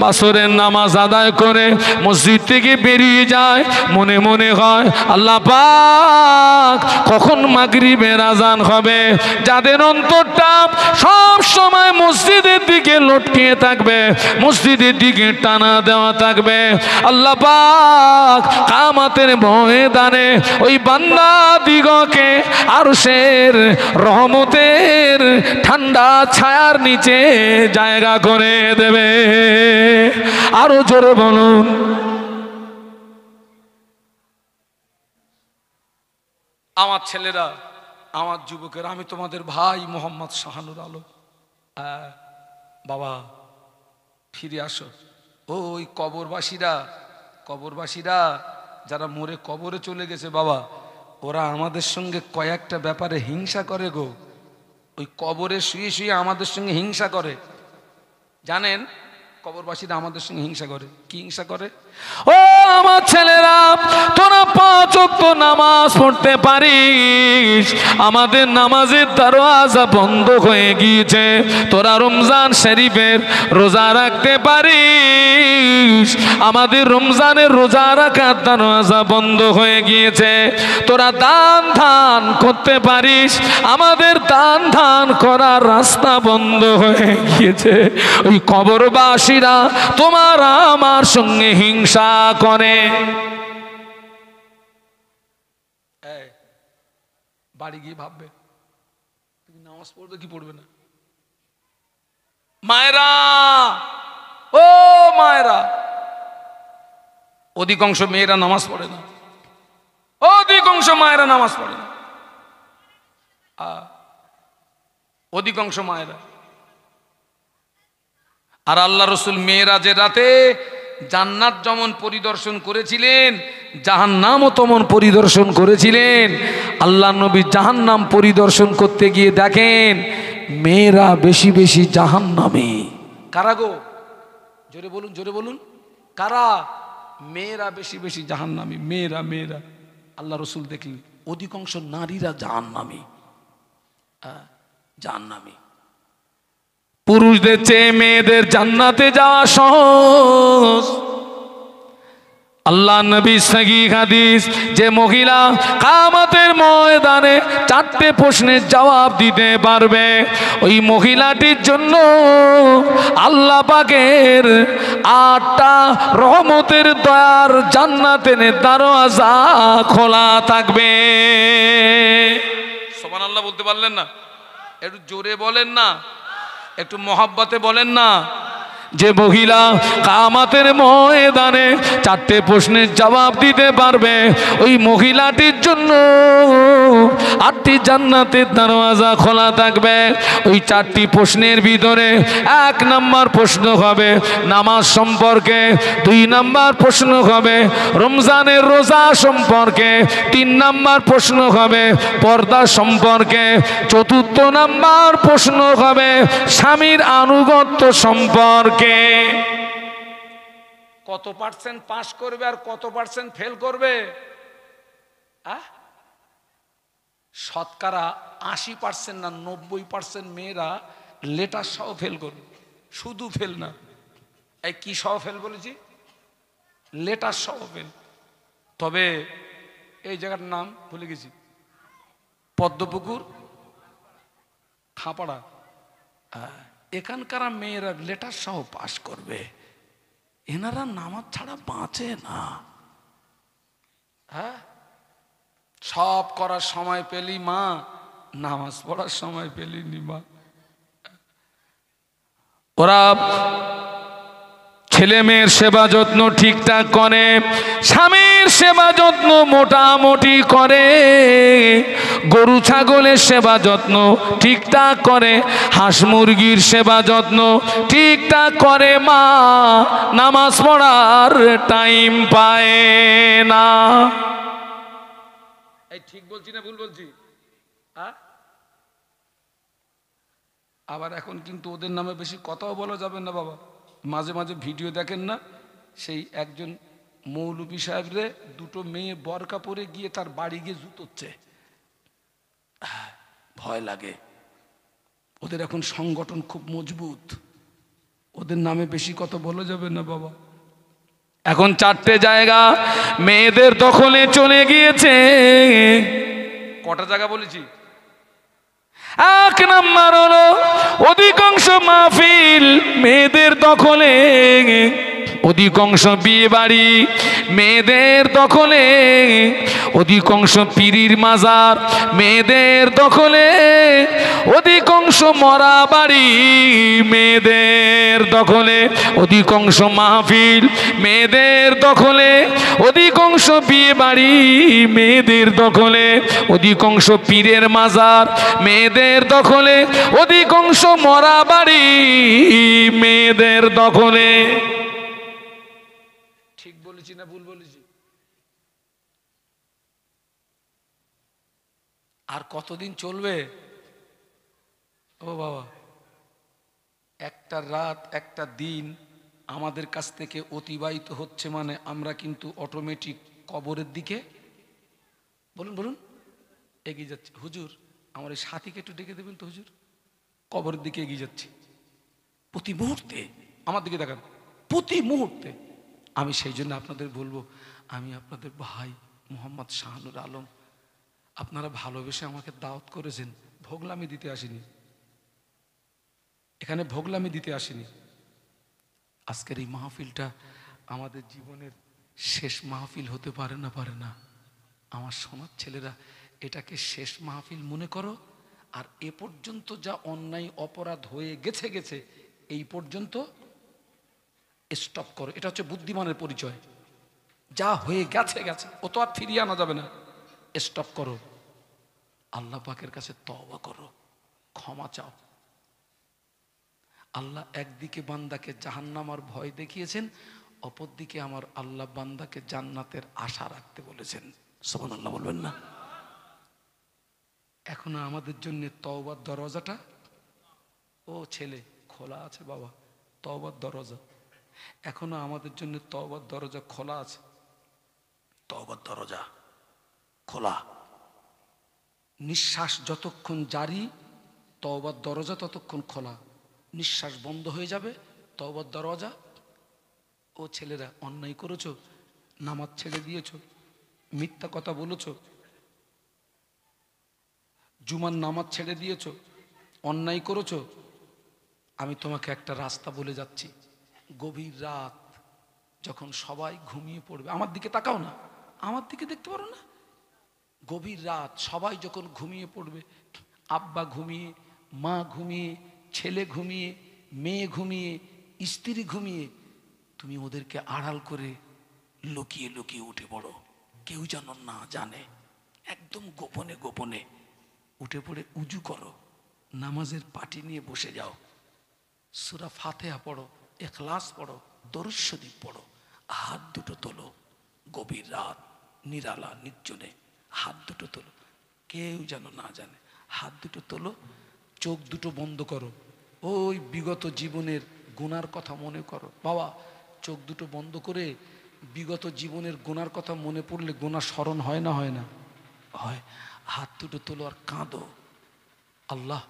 আসরের নামাজ আদায় করে মসজিদ থেকে বেরিয়ে যায়, মনে মনে হয় আল্লাহ পাক কখন মাগরিবের আজান হবে। যাদের অন্তরটা সব সময় মসজিদের দিকে লটকিয়ে থাকবে, মসজিদের দিকে টানা দেওয়া থাকবে, আল্লাহ পাক কিয়ামতের ময়দানে ওই বান্দা দিগকে আরশের রহমতের ঠান্ডা ছায়ার নিচে জায়গা করে দেবে। আরো জোরে বলুন। আমার ছেলেরা, আমার যুবকেরা, আমি তোমাদের ভাই মোহাম্মদ শাহানুর আলম। বাবা ফিরে আসো। ওই কবরবাসীরা যারা মরে কবরে চলে গেছে বাবা, ওরা আমাদের সঙ্গে কয়েকটা ব্যাপারে হিংসা করে গো। ওই কবরে শুয়ে শুয়ে আমাদের সঙ্গে হিংসা করে, জানেন? কবরবাসীরা আমাদের সঙ্গে হিংসা করে। কি হিংসা করে? ও আমার ছেলেরা, তোরা 5 ওয়াক্ত নামাজ পড়তে পারিস, আমাদের নামাজের দরওয়াজা বন্ধ হয়ে গিয়েছে। তোরা রমজান শরীফের রোজা রাখতে পারিস, আমাদের রমজানের রোজা রাখার দরওয়াজা বন্ধ হয়ে গিয়েছে। তোরা দান ধান করতে পারিস, আমাদের দান ধান করার রাস্তা বন্ধ হয়ে গিয়েছে। ওই কবরবাসী তোমার আমার সঙ্গে হিংসা করে। বাড়ি গিয়ে ভাববে তুমি নামাজ পড়বে কি পড়বে না। মায়েরা, ও মায়েরা, অধিকাংশ মেয়েরা নামাজ পড়ে না, অধিকাংশ মায়েরা নামাজ পড়ে না, অধিকাংশ মায়েরা। আর আল্লাহ রসুল মেরাজের রাতে জান্নাত যেমন পরিদর্শন করেছিলেন, জাহান্নামও তেমন পরিদর্শন করেছিলেন। আল্লাহ নবী জাহান্নাম পরিদর্শন করতে গিয়ে দেখেন মেয়েরা বেশি বেশি জাহান্নামে। কারা গো? জোরে বলুন, জোরে বলুন, কারা? মেয়েরা বেশি বেশি জাহান্নামী। মেয়েরা মেয়েরা আল্লাহ রসুল দেখলেন অধিকাংশ নারীরা জাহান্নামী, জাহান্নামী। পুরুষদের চেয়ে মেয়েদের জান্নাতে যাওয়া সহজ। আল্লাহ নবী সহিহ হাদিস, যে মহিলা কিয়ামতের ময়দানে 4টে প্রশ্নের জবাব দিতে পারবে, ওই মহিলাটির জন্য আল্লাহ পাকের 8টা রহমতের দয়ার জান্নাতের দরওয়াজা খোলা থাকবে। সুবহানাল্লাহ বলতে পারলেন না? একটু জোরে বলেন না, একটু মহাব্বতে বলেন না। যে মহিলা কিয়ামতের ময়দানে 4টে প্রশ্নের জবাব দিতে পারবে, ওই মহিলাটির জন্য 8টি জান্নাতের দরওয়াজা খোলা থাকবে। ওই 4টি প্রশ্নের ভিতরে 1 নম্বর প্রশ্ন হবে নামাজ সম্পর্কে, 2 নম্বর প্রশ্ন হবে রমজানের রোজা সম্পর্কে, 3 নম্বর প্রশ্ন হবে পর্দা সম্পর্কে, 4র্থ নম্বর প্রশ্ন হবে স্বামীর আনুগত্য সম্পর্কে। কত পার্সেন্ট পাস করবে আর কত পার্সেন্ট ফেল করবে? শতকরা 80% না 90% মেয়েরা লেটার সহ ফেল করবে। শুধু ফেল না, এই কি সহ ফেল বলেছি? লেটার সহ ফেল। তবে এই জায়গার নাম ভুলে গেছি, পদ্মপুকুর খাপাড়া, এখানকার মেয়েরা লেটার সহ পাস করবে, এনারা নামাজ ছাড়া বাঁচে না। হ্যাঁ, সব করার সময় পেলি মা, নামাজ পড়ার সময় পেলি নি মা। ওরা ছেলে মেয়ের সেবা যত্ন ঠিকঠাক করে, স্বামীর সেবা যত্ন মোটামুটি করে, গরু ছাগলের সেবা যত্ন ঠিকঠাক করে, হাঁস মুরগির সেবা যত্ন ঠিকঠাক করে, মা নামাজ পড়ার টাইম পায় না। এই ঠিক বলছি না ভুল বলছি? আবার এখন কিন্তু ওদের নামে বেশি কথাও বলা যাবে না বাবা। মাঝে মাঝে ভিডিও দেখেন না, সেই একজন মৌলভী সাহেবরে দুটো মেয়ে বরকা পরে গিয়ে তার বাড়ি গিয়ে জুতোচ্ছে। ভয় লাগে। ওদের এখন সংগঠন খুব মজবুত, ওদের নামে বেশি কথা বলা যাবে না বাবা। এখন 4টে জায়গা মেয়েদের দখলে চলে গিয়েছে। কটা জায়গা বলেছি? 1 নাম্বার হলো অধিকাংশ মাহফিল মেয়েদের দখলে, অধিকাংশ বিয়ে বাড়ি মেয়েদের দখলে, অধিকাংশ পীরির মাজার মেয়েদের দখলে, অধিকাংশ মরা বাড়ি মেয়েদের দখলে, অধিকাংশ মাহফিল মেয়েদের দখলে, অধিকাংশ বিয়ে বাড়ি মেয়েদের দখলে, অধিকাংশ পীরের মাজার মেয়েদের দখলে, অধিকাংশ মরা বাড়ি মেয়েদের দখলে। ঠিক বলেছি না ভুল বলেছি? আর কতদিন চলবে? ও বাবা, একটা রাত একটা দিন আমাদের কাছ থেকে অতিবাহিত হচ্ছে মানে আমরা কিন্তু অটোমেটিক কবরের দিকে, বলুন বলুন, এগিয়ে যাচ্ছি। হুজুর আমার এই সাথীকে একটু ডেকে দেবেন তো হুজুর, কবরের দিকে এগিয়ে যাচ্ছি প্রতি মুহূর্তে। আমার দিকে দেখান, প্রতি মুহূর্তে। আমি সেই জন্য আপনাদের বলবো, আমি আপনাদের ভাই মোহাম্মদ শাহানুর আলম, আপনারা ভালোবেসে আমাকে দাওয়াত করেছেন, ভোগলামি দিতে আসিনি এখানে, ভোগলামি দিতে আসিনি। আজকের এই মাহফিলটা আমাদের জীবনের শেষ মাহফিল হতে পারে না, পারে না। আমার সোনার ছেলেরা, এটাকে শেষ মাহফিল মনে করো। আর এ পর্যন্ত যা অন্যায় অপরাধ হয়ে গেছে গেছে, এই পর্যন্ত স্টপ করো। এটা হচ্ছে বুদ্ধিমানের পরিচয়। যা হয়ে গেছে গেছে, ও তো আর ফিরিয়ে আনা যাবে না। স্টপ করো, আল্লাহ পাকের কাছে তওবা করো, ক্ষমা চাও। আল্লাহ একদিকে বান্দাকে জাহান্নামার ভয় দেখিয়েছেন, অপরদিকে আমার আল্লাহ বান্দাকে জান্নাতের আশা রাখতে বলেছেন। সুবহানাল্লাহ বলবেন না? এখনো আমাদের জন্য তওবার দরজাটা, ও ছেলে, খোলা আছে বাবা। তওবার দরজা এখনো আমাদের জন্য, তওবার দরজা খোলা আছে। তওবার দরজা খোলা। নিঃশ্বাস যতক্ষণ জারি, তওবার দরজা ততক্ষণ খোলা। নিঃশ্বাস বন্ধ হয়ে যাবে, তওবার দরজা। ও ছেলেরা, অন্যায় করেছো, নামাজ ছেড়ে দিয়েছো, মিথ্যা কথা বলেছো, জুমার নামাজ ছেড়ে দিয়েছো, অন্যায় করেছো, আমি তোমাকে একটা রাস্তা বলে যাচ্ছি। গভীর রাত যখন সবাই ঘুমিয়ে পড়বে, আমার দিকে তাকাও না, আমার দিকে দেখতে পারো না? গভীর রাত সবাই যখন ঘুমিয়ে পড়বে, আব্বা ঘুমিয়ে, মা ঘুমিয়ে, ছেলে ঘুমিয়ে, মেয়ে ঘুমিয়ে, স্ত্রী ঘুমিয়ে, তুমি ওদেরকে আড়াল করে লুকিয়ে লুকিয়ে উঠে পড়ো, কেউ যেন না জানে। একদম গোপনে গোপনে উঠে পড়ে উজু করো, নামাজের পাটি নিয়ে বসে যাও, সূরা ফাতিহা পড়ো, ইখলাস পড়ো, দরুদ শরীফ পড়ো, হাত দুটো তোলো। গভীর রাত, নিরালা নির্জনে হাত দুটো তোলো, কেউ যেন না জানে। হাত দুটো তোলো, চোখ দুটো বন্ধ করো, ওই বিগত জীবনের গুনার কথা মনে করো। বাবা, চোখ দুটো বন্ধ করে বিগত জীবনের গুনার কথা মনে পড়লে গুনাহ স্মরণ হয় না, হয় না? হয়। হাত দুটো তোলো আর কাঁদো। আল্লাহ,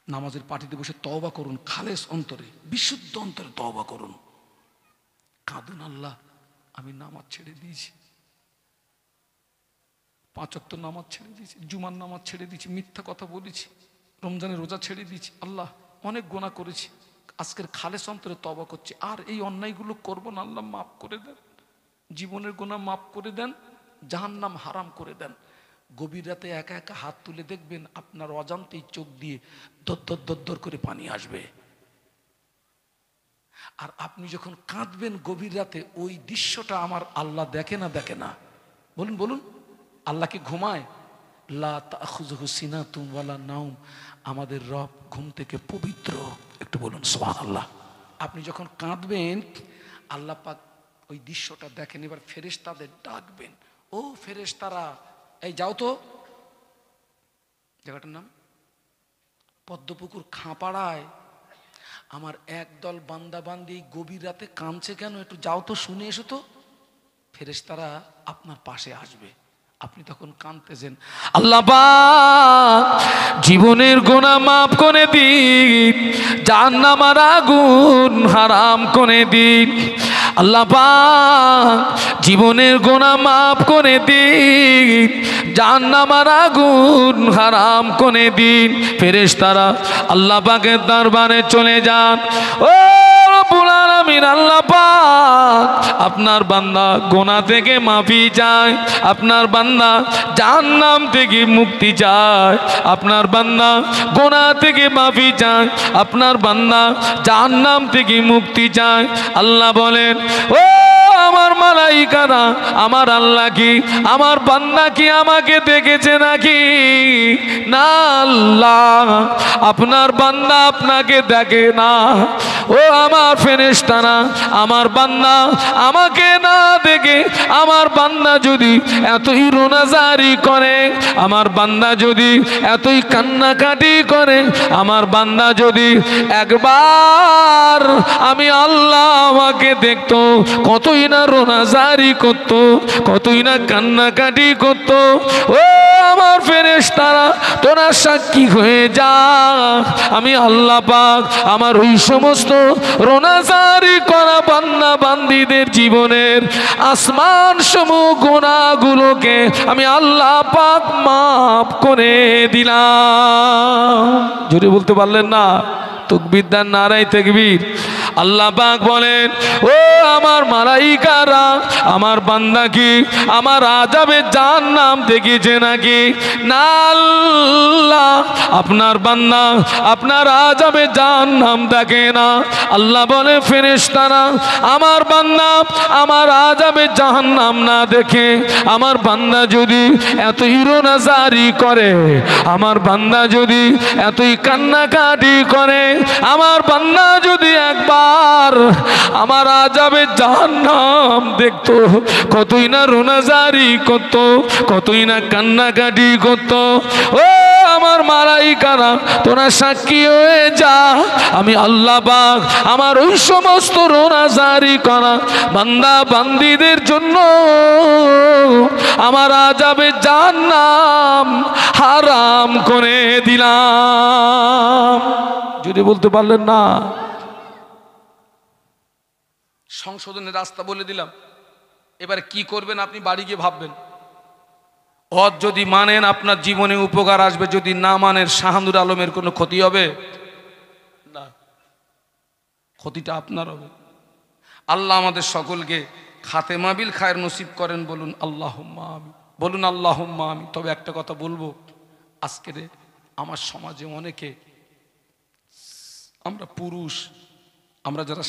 নামাজের পাটিতে বসে তওবা করুন, খালেস অন্তরে, বিশুদ্ধ অন্তরে তওবা করুন, কাঁদুন। আল্লাহ, আমি নামাজ ছেড়ে দিয়েছি, 5 ওয়াক্ত নামাজ ছেড়ে দিয়েছি, জুমার নামাজ ছেড়ে দিয়েছি, মিথ্যা কথা বলেছি, রমজানের রোজা ছেড়ে দিয়েছি। আল্লাহ অনেক গুনাহ করেছি, আজকের খালেস অন্তরে তওবা করছি, আর এই অন্যায়গুলো করব না। আল্লাহ মাফ করে দেন, জীবনের গুনাহ মাফ করে দেন, জাহান্নাম হারাম করে দেন। গভীর রাতে একা একা হাত তুলে দেখবেন আপনার অজান্তেই চোখ দিয়ে দর করে পানি আসবে। আর আপনি যখন কাঁদবেন গভীর রাতে, ওই দৃশ্যটা আমার আল্লাহ দেখে না? দেখে না? বলুন বলুন, আল্লাহ কি ঘুমায়? লা তাখুযুহু সিনাতুম ওয়ালা নাওম, আমাদের রব ঘুম থেকে পবিত্র। একটু বলুন সুবহানাল্লাহ। আপনি যখন কাঁদবেন আল্লাহ পাক ওই দৃশ্যটা দেখেন। এবার ফেরেশতাদের ডাকবেন, ও ফেরেশতারা এই যাও তো, জায়গাটার নাম পদ্মপুকুর খাঁপাড়ায় আমার একদল বান্দা বান্দি গভীর রাতে কাঁদছে কেন, একটু যাও তো, শুনে এসো তো। ফেরেশতারা আপনার পাশে আসবে, আপনি তখন কাঁদতেছেন, আল্লাহ পাক জীবনের গুনাহ মাফ করে দিন, জাহান্নামের আগুন হারাম করে দিন। আল্লাহ পাক জীবনের গুনাহ মাফ করে দিন, জাহান্নামের আগুন হারাম করে দিন। ফেরেশতারা আল্লাহ পাকের দরবারে চলে যান। ও রব্বুল আলামিন, আল্লাহ পাক আপনার বান্দা গুনাহ থেকে মাফি চায়, আপনার বান্দা জাহান্নাম থেকে মুক্তি চায়, আপনার বান্দা গুনাহ থেকে মাফি চায়, আপনার বান্দা জাহান্নাম থেকে মুক্তি চায়। আল্লাহ বলেন, ও আমার মালাইকারা, আমার আল্লাহ কি আমার বান্দা কি আমাকে দেখেছে নাকি? না আল্লাহ, আপনার বান্দা আপনাকে দেখে না। ও আমার ফেরেশতারা, আমার বান্দা আমাকে না দেখে আমার বান্দা যদি এতই রোনাজারি করে, আমার বান্দা যদি এতই কান্নাকাটি করে, আমার বান্দা যদি একবার আমি আল্লাহ আমাকে দেখতো, কতই না রোনাজারি করত, কতই না কান্নাকাটি করত। ও আমার ফেরেশতারা, তোরা সাক্ষী হয়ে যা, আমি আল্লাহ পাক আমার ওই সমস্ত রোনাজারি করা বান্দা বান্দীদের জীবনের আসমান সমূহ গুনাহগুলোকে আমি আল্লাহ পাক মাফ করে দিলাম। জোরে বলতে পারলেন না? তাকবীর দেন, নারায়ে তাকবীর। আল্লাহ পাক বলেন, ও আমার মালাইকারা, আমার বান্দা কি আমার আযাবে জাহান্নাম দেখেছে নাকি? না আল্লাহ, আপনার বান্দা আপনার আযাবে জাহান্নাম দেখে না। আল্লাহ বলে, ফেরেশতারা আমার বান্দা আমার আযাবে জাহান্নাম না দেখে আমার বান্দা যদি এতই রোনাজারি করে, আমার বান্দা যদি এতই কান্নাকাটি করে, আমার বান্দা যদি একবার আমার আযাবে জাহান্নাম দেখতো, কতই না রোনাজারি করত, কতই না কান্নাকাটি করত। ও আমার মালাইকারা, তোরা সাক্ষী হয়ে যা, আমি আল্লাহ পাক আমার ওই সমস্ত রোনাজারি করা বান্দা বান্দীদের জন্য আমার আযাবে জাহান্নাম হারাম করে দিলাম। যদি বলতে পারলেন না? সংশোধনের রাস্তা বলে দিলাম। এবার কি করবেন আপনি বাড়ি গিয়ে ভাববেন। হজ যদি মানেন আপনার জীবনে উপকার আসবে, যদি না মানেন শাহানুর আলমের কোনো ক্ষতি হবে না, ক্ষতিটা আপনার হবে। আল্লাহ আমাদের সকলকে খাতেমা বিল খায়ের নসিব করেন। বলুন আল্লাহুম্মা আমিন, বলুন আল্লাহুম্মা আমিন। তবে একটা কথা বলবো, আজকে আমার সমাজে অনেকে, আমরা পুরুষ, আমরা যারা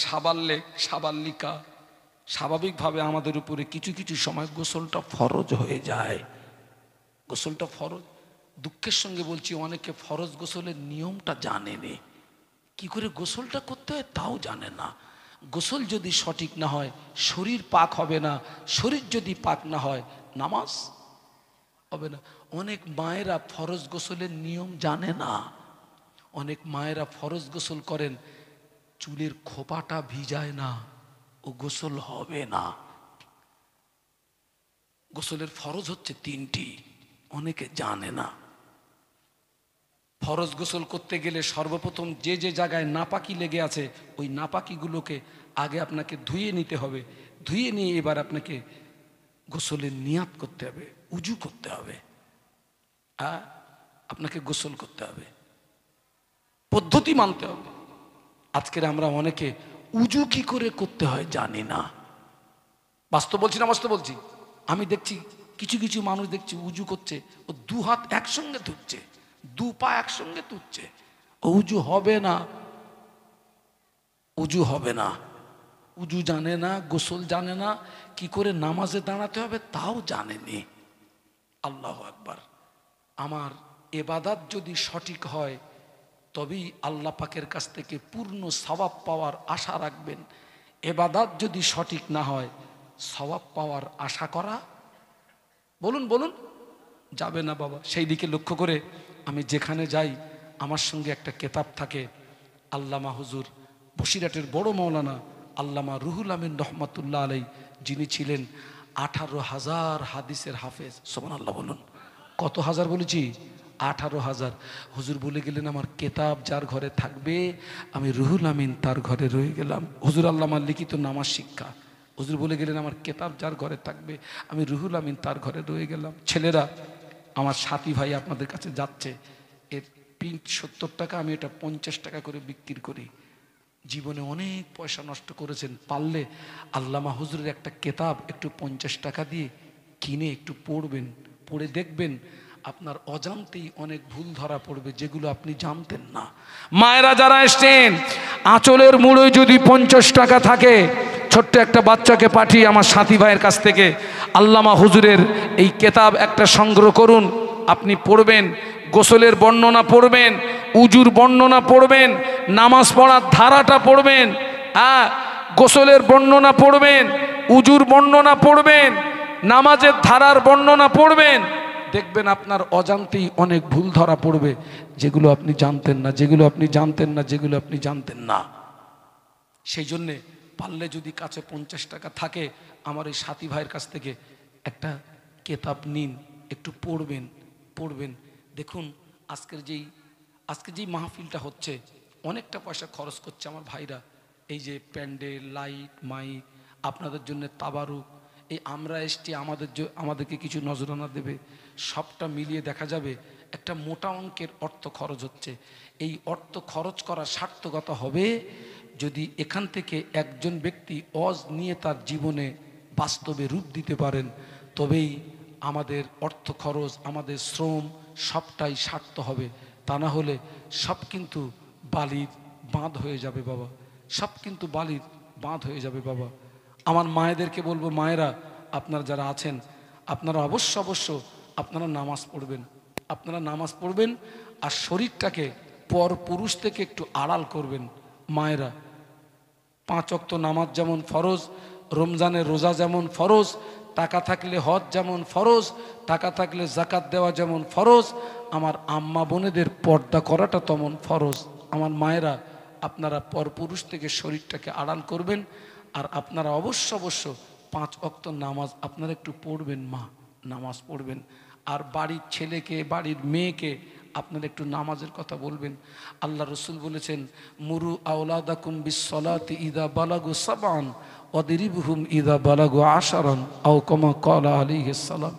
সাবাল্লিকা, স্বাভাবিকভাবে আমাদের উপরে কিছু কিছু সময় গোসলটা ফরজ হয়ে যায়। গোসলটা ফরজ, দুঃখের সঙ্গে বলছি, অনেকে ফরজ গোসলের নিয়মটা জানে না, কি করে গোসলটা করতে হয় তাও জানে না। গোসল যদি সঠিক না হয় শরীর পাক হবে না, শরীর যদি পাক না হয় নামাজ হবে না। অনেক মায়েরা ফরজ গোসলের নিয়ম জানে না। অনেক মায়েরা ফরজ গোসল করেন, চুলের খোপাটা ভিজায় না, ও গোসল হবে না। গোসলের ফরজ হচ্ছে 3টি, অনেকে জানে না। ফরজ গোসল করতে গেলে সর্বপ্রথম যে যে জায়গায় নাপাকি লেগে আছে ওই নাপাকিগুলোকে আগে আপনাকে ধুয়ে নিতে হবে। ধুয়ে নিয়ে এবার আপনাকে গোসলের নিয়াত করতে হবে। উজু করতে হবে, হ্যাঁ, আপনাকে গোসল করতে হবে, পদ্ধতি মানতে হবে। আজকের আমরা অনেকে উজু কি করে করতে হয় জানি না। বাস্তব বলছি না, বাস্তব বলছি। আমি দেখছি কিছু কিছু মানুষ দেখছি উজু করছে, ও দু হাত একসঙ্গে তুলছে, দু পা একসঙ্গে তুলছে। উজু হবে না, উজু হবে না। উজু জানে না, গোসল জানে না, কি করে নামাজে দাঁড়াতে হবে তাও জানেনি। আল্লাহু আকবার। আমার এবাদাত যদি সঠিক হয় তবেই আল্লাহ পাকের কাছ থেকে পূর্ণ সওয়াব পাওয়ার আশা রাখবেন। এবাদাত যদি সঠিক না হয় সওয়াব পাওয়ার আশা করা, বলুন বলুন, যাবে না বাবা। সেই দিকে লক্ষ্য করে আমি যেখানে যাই আমার সঙ্গে একটা কেতাব থাকে। আল্লামা হুজুর বসিরহাটের বড় মৌলানা আল্লামা রুহুল আমিন রহমাতুল্লাহ আলাই, যিনি ছিলেন 18,000 হাদিসের হাফেজ। সুবহানাল্লাহ বলুন। কত হাজার বলেছি? 18,000। হুজুর বলে গেলেন আমার কেতাব যার ঘরে থাকবে আমি রুহুল আমিন তার ঘরে রয়ে গেলাম। হুজুর আল্লামার লিখিত নামাজ শিক্ষা। হুজুর বলে গেলেন আমার কেতাব যার ঘরে থাকবে আমি রুহুল আমিন তার ঘরে রয়ে গেলাম। ছেলেরা, আমার সাথী ভাই আপনাদের কাছে যাচ্ছে, এর প্রিন্ট 70 টাকা, আমি এটা 50 টাকা করে বিক্রি করি। জীবনে অনেক পয়সা নষ্ট করেছেন, পারলে আল্লামা হুজুরের একটা কেতাব একটু 50 টাকা দিয়ে কিনে একটু পড়বেন, পড়ে দেখবেন আপনার অজান্তেই অনেক ভুল ধরা পড়বে যেগুলো আপনি জানতেন না। মায়েরা যারা এসছেন, আঁচলের মুড়োয় যদি 50 টাকা থাকে, ছোট্ট একটা বাচ্চাকে পাঠিয়ে আমার সাথী ভাইয়ের কাছ থেকে আল্লামা হুজুরের এই কেতাব একটা সংগ্রহ করুন। আপনি পড়বেন, গোসলের বর্ণনা পড়বেন, উজুর বর্ণনা পড়বেন, নামাজ পড়ার ধারাটা পড়বেন, হ্যাঁ, গোসলের বর্ণনা পড়বেন, উজুর বর্ণনা পড়বেন, নামাজের ধারার বর্ণনা পড়বেন। দেখবেন আপনার অজান্তেই অনেক ভুল ধরা পড়বে যেগুলো আপনি জানতেন না, যেগুলো আপনি জানতেন না, যেগুলো আপনি জানতেন না। সেই জন্যে পারলে যদি কাছে 50 টাকা থাকে আমার এই সাথী ভাইয়ের কাছ থেকে একটা কেতাব নিন, একটু পড়বেন পড়বেন। দেখুন আজকে যেই মাহফিলটা হচ্ছে অনেকটা পয়সা খরচ করছে আমার ভাইরা। এই যে প্যান্ডেল, লাইট, মাইক, আপনাদের জন্য তাবারুক, এই আমরা এসছি আমাদেরকে কিছু নজরানা দেবে, সবটা মিলিয়ে দেখা যাবে একটা মোটা অঙ্কের অর্থ খরচ হচ্ছে। এই অর্থ খরচ করা সার্থকতা হবে যদি এখান থেকে একজন ব্যক্তি ওয়াজ নিয়ে তার জীবনে বাস্তবে রূপ দিতে পারেন, তবেই আমাদের অর্থ খরচ, আমাদের শ্রম সবটাই সার্থক হবে। তা না হলে সব কিন্তু বালির বাঁধ হয়ে যাবে বাবা, সব কিন্তু বালির বাঁধ হয়ে যাবে বাবা। আমার মায়েদেরকে বলবো, মায়েরা আপনারা যারা আছেন আপনারা অবশ্য আপনারা নামাজ পড়বেন, আপনারা নামাজ পড়বেন আর শরীরটাকে পর পুরুষ থেকে একটু আড়াল করবেন। মায়েরা 5 ওয়াক্ত নামাজ যেমন ফরজ, রমজানের রোজা যেমন ফরজ, টাকা থাকলে হজ যেমন ফরজ, টাকা থাকলে জাকাত দেওয়া যেমন ফরজ, আমার আম্মা বোনেদের পর্দা করাটা তেমন ফরজ। আমার মায়েরা আপনারা পরপুরুষ থেকে শরীরটাকে আড়াল করবেন আর আপনারা অবশ্য 5 ওয়াক্ত নামাজ আপনারা একটু পড়বেন, মা নামাজ পড়বেন। আর বাড়ির ছেলেকে, বাড়ির মেয়েকে আপনারা একটু নামাজের কথা বলবেন। আল্লাহ রসুল বলেছেন, মুরু আওলাদাকুম বিসসালাতি ইদা বালাগু সাবান ওয়াদরিবহুম ইদা বালাগু আশারান আও কামা ক্বালা আলাইহিস সালাম।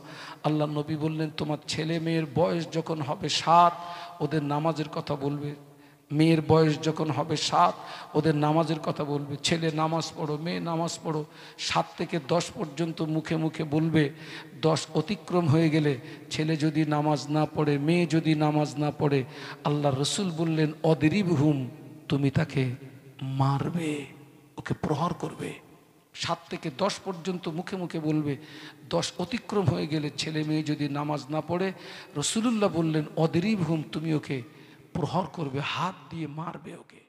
আল্লাহ নবী বললেন, তোমার ছেলে মেয়ের বয়স যখন হবে 7 ওদের নামাজের কথা বলবে, মেয়ের বয়স যখন হবে 7 ওদের নামাজের কথা বলবে। ছেলে নামাজ পড়ো, মেয়ে নামাজ পড়ো, 7 থেকে 10 পর্যন্ত মুখে মুখে বলবে। 10 অতিক্রম হয়ে গেলে ছেলে যদি নামাজ না পড়ে, মেয়ে যদি নামাজ না পড়ে, আল্লাহ রসুল বললেন অদরিবহুম, তুমি তাকে মারবে, ওকে প্রহার করবে। 7 থেকে 10 পর্যন্ত মুখে মুখে বলবে, 10 অতিক্রম হয়ে গেলে ছেলে মেয়ে যদি নামাজ না পড়ে, রসুলুল্লাহ বললেন অদরিবহুম, তুমি ওকে প্রহার করবে, হাত দিয়ে মারবে ওকে।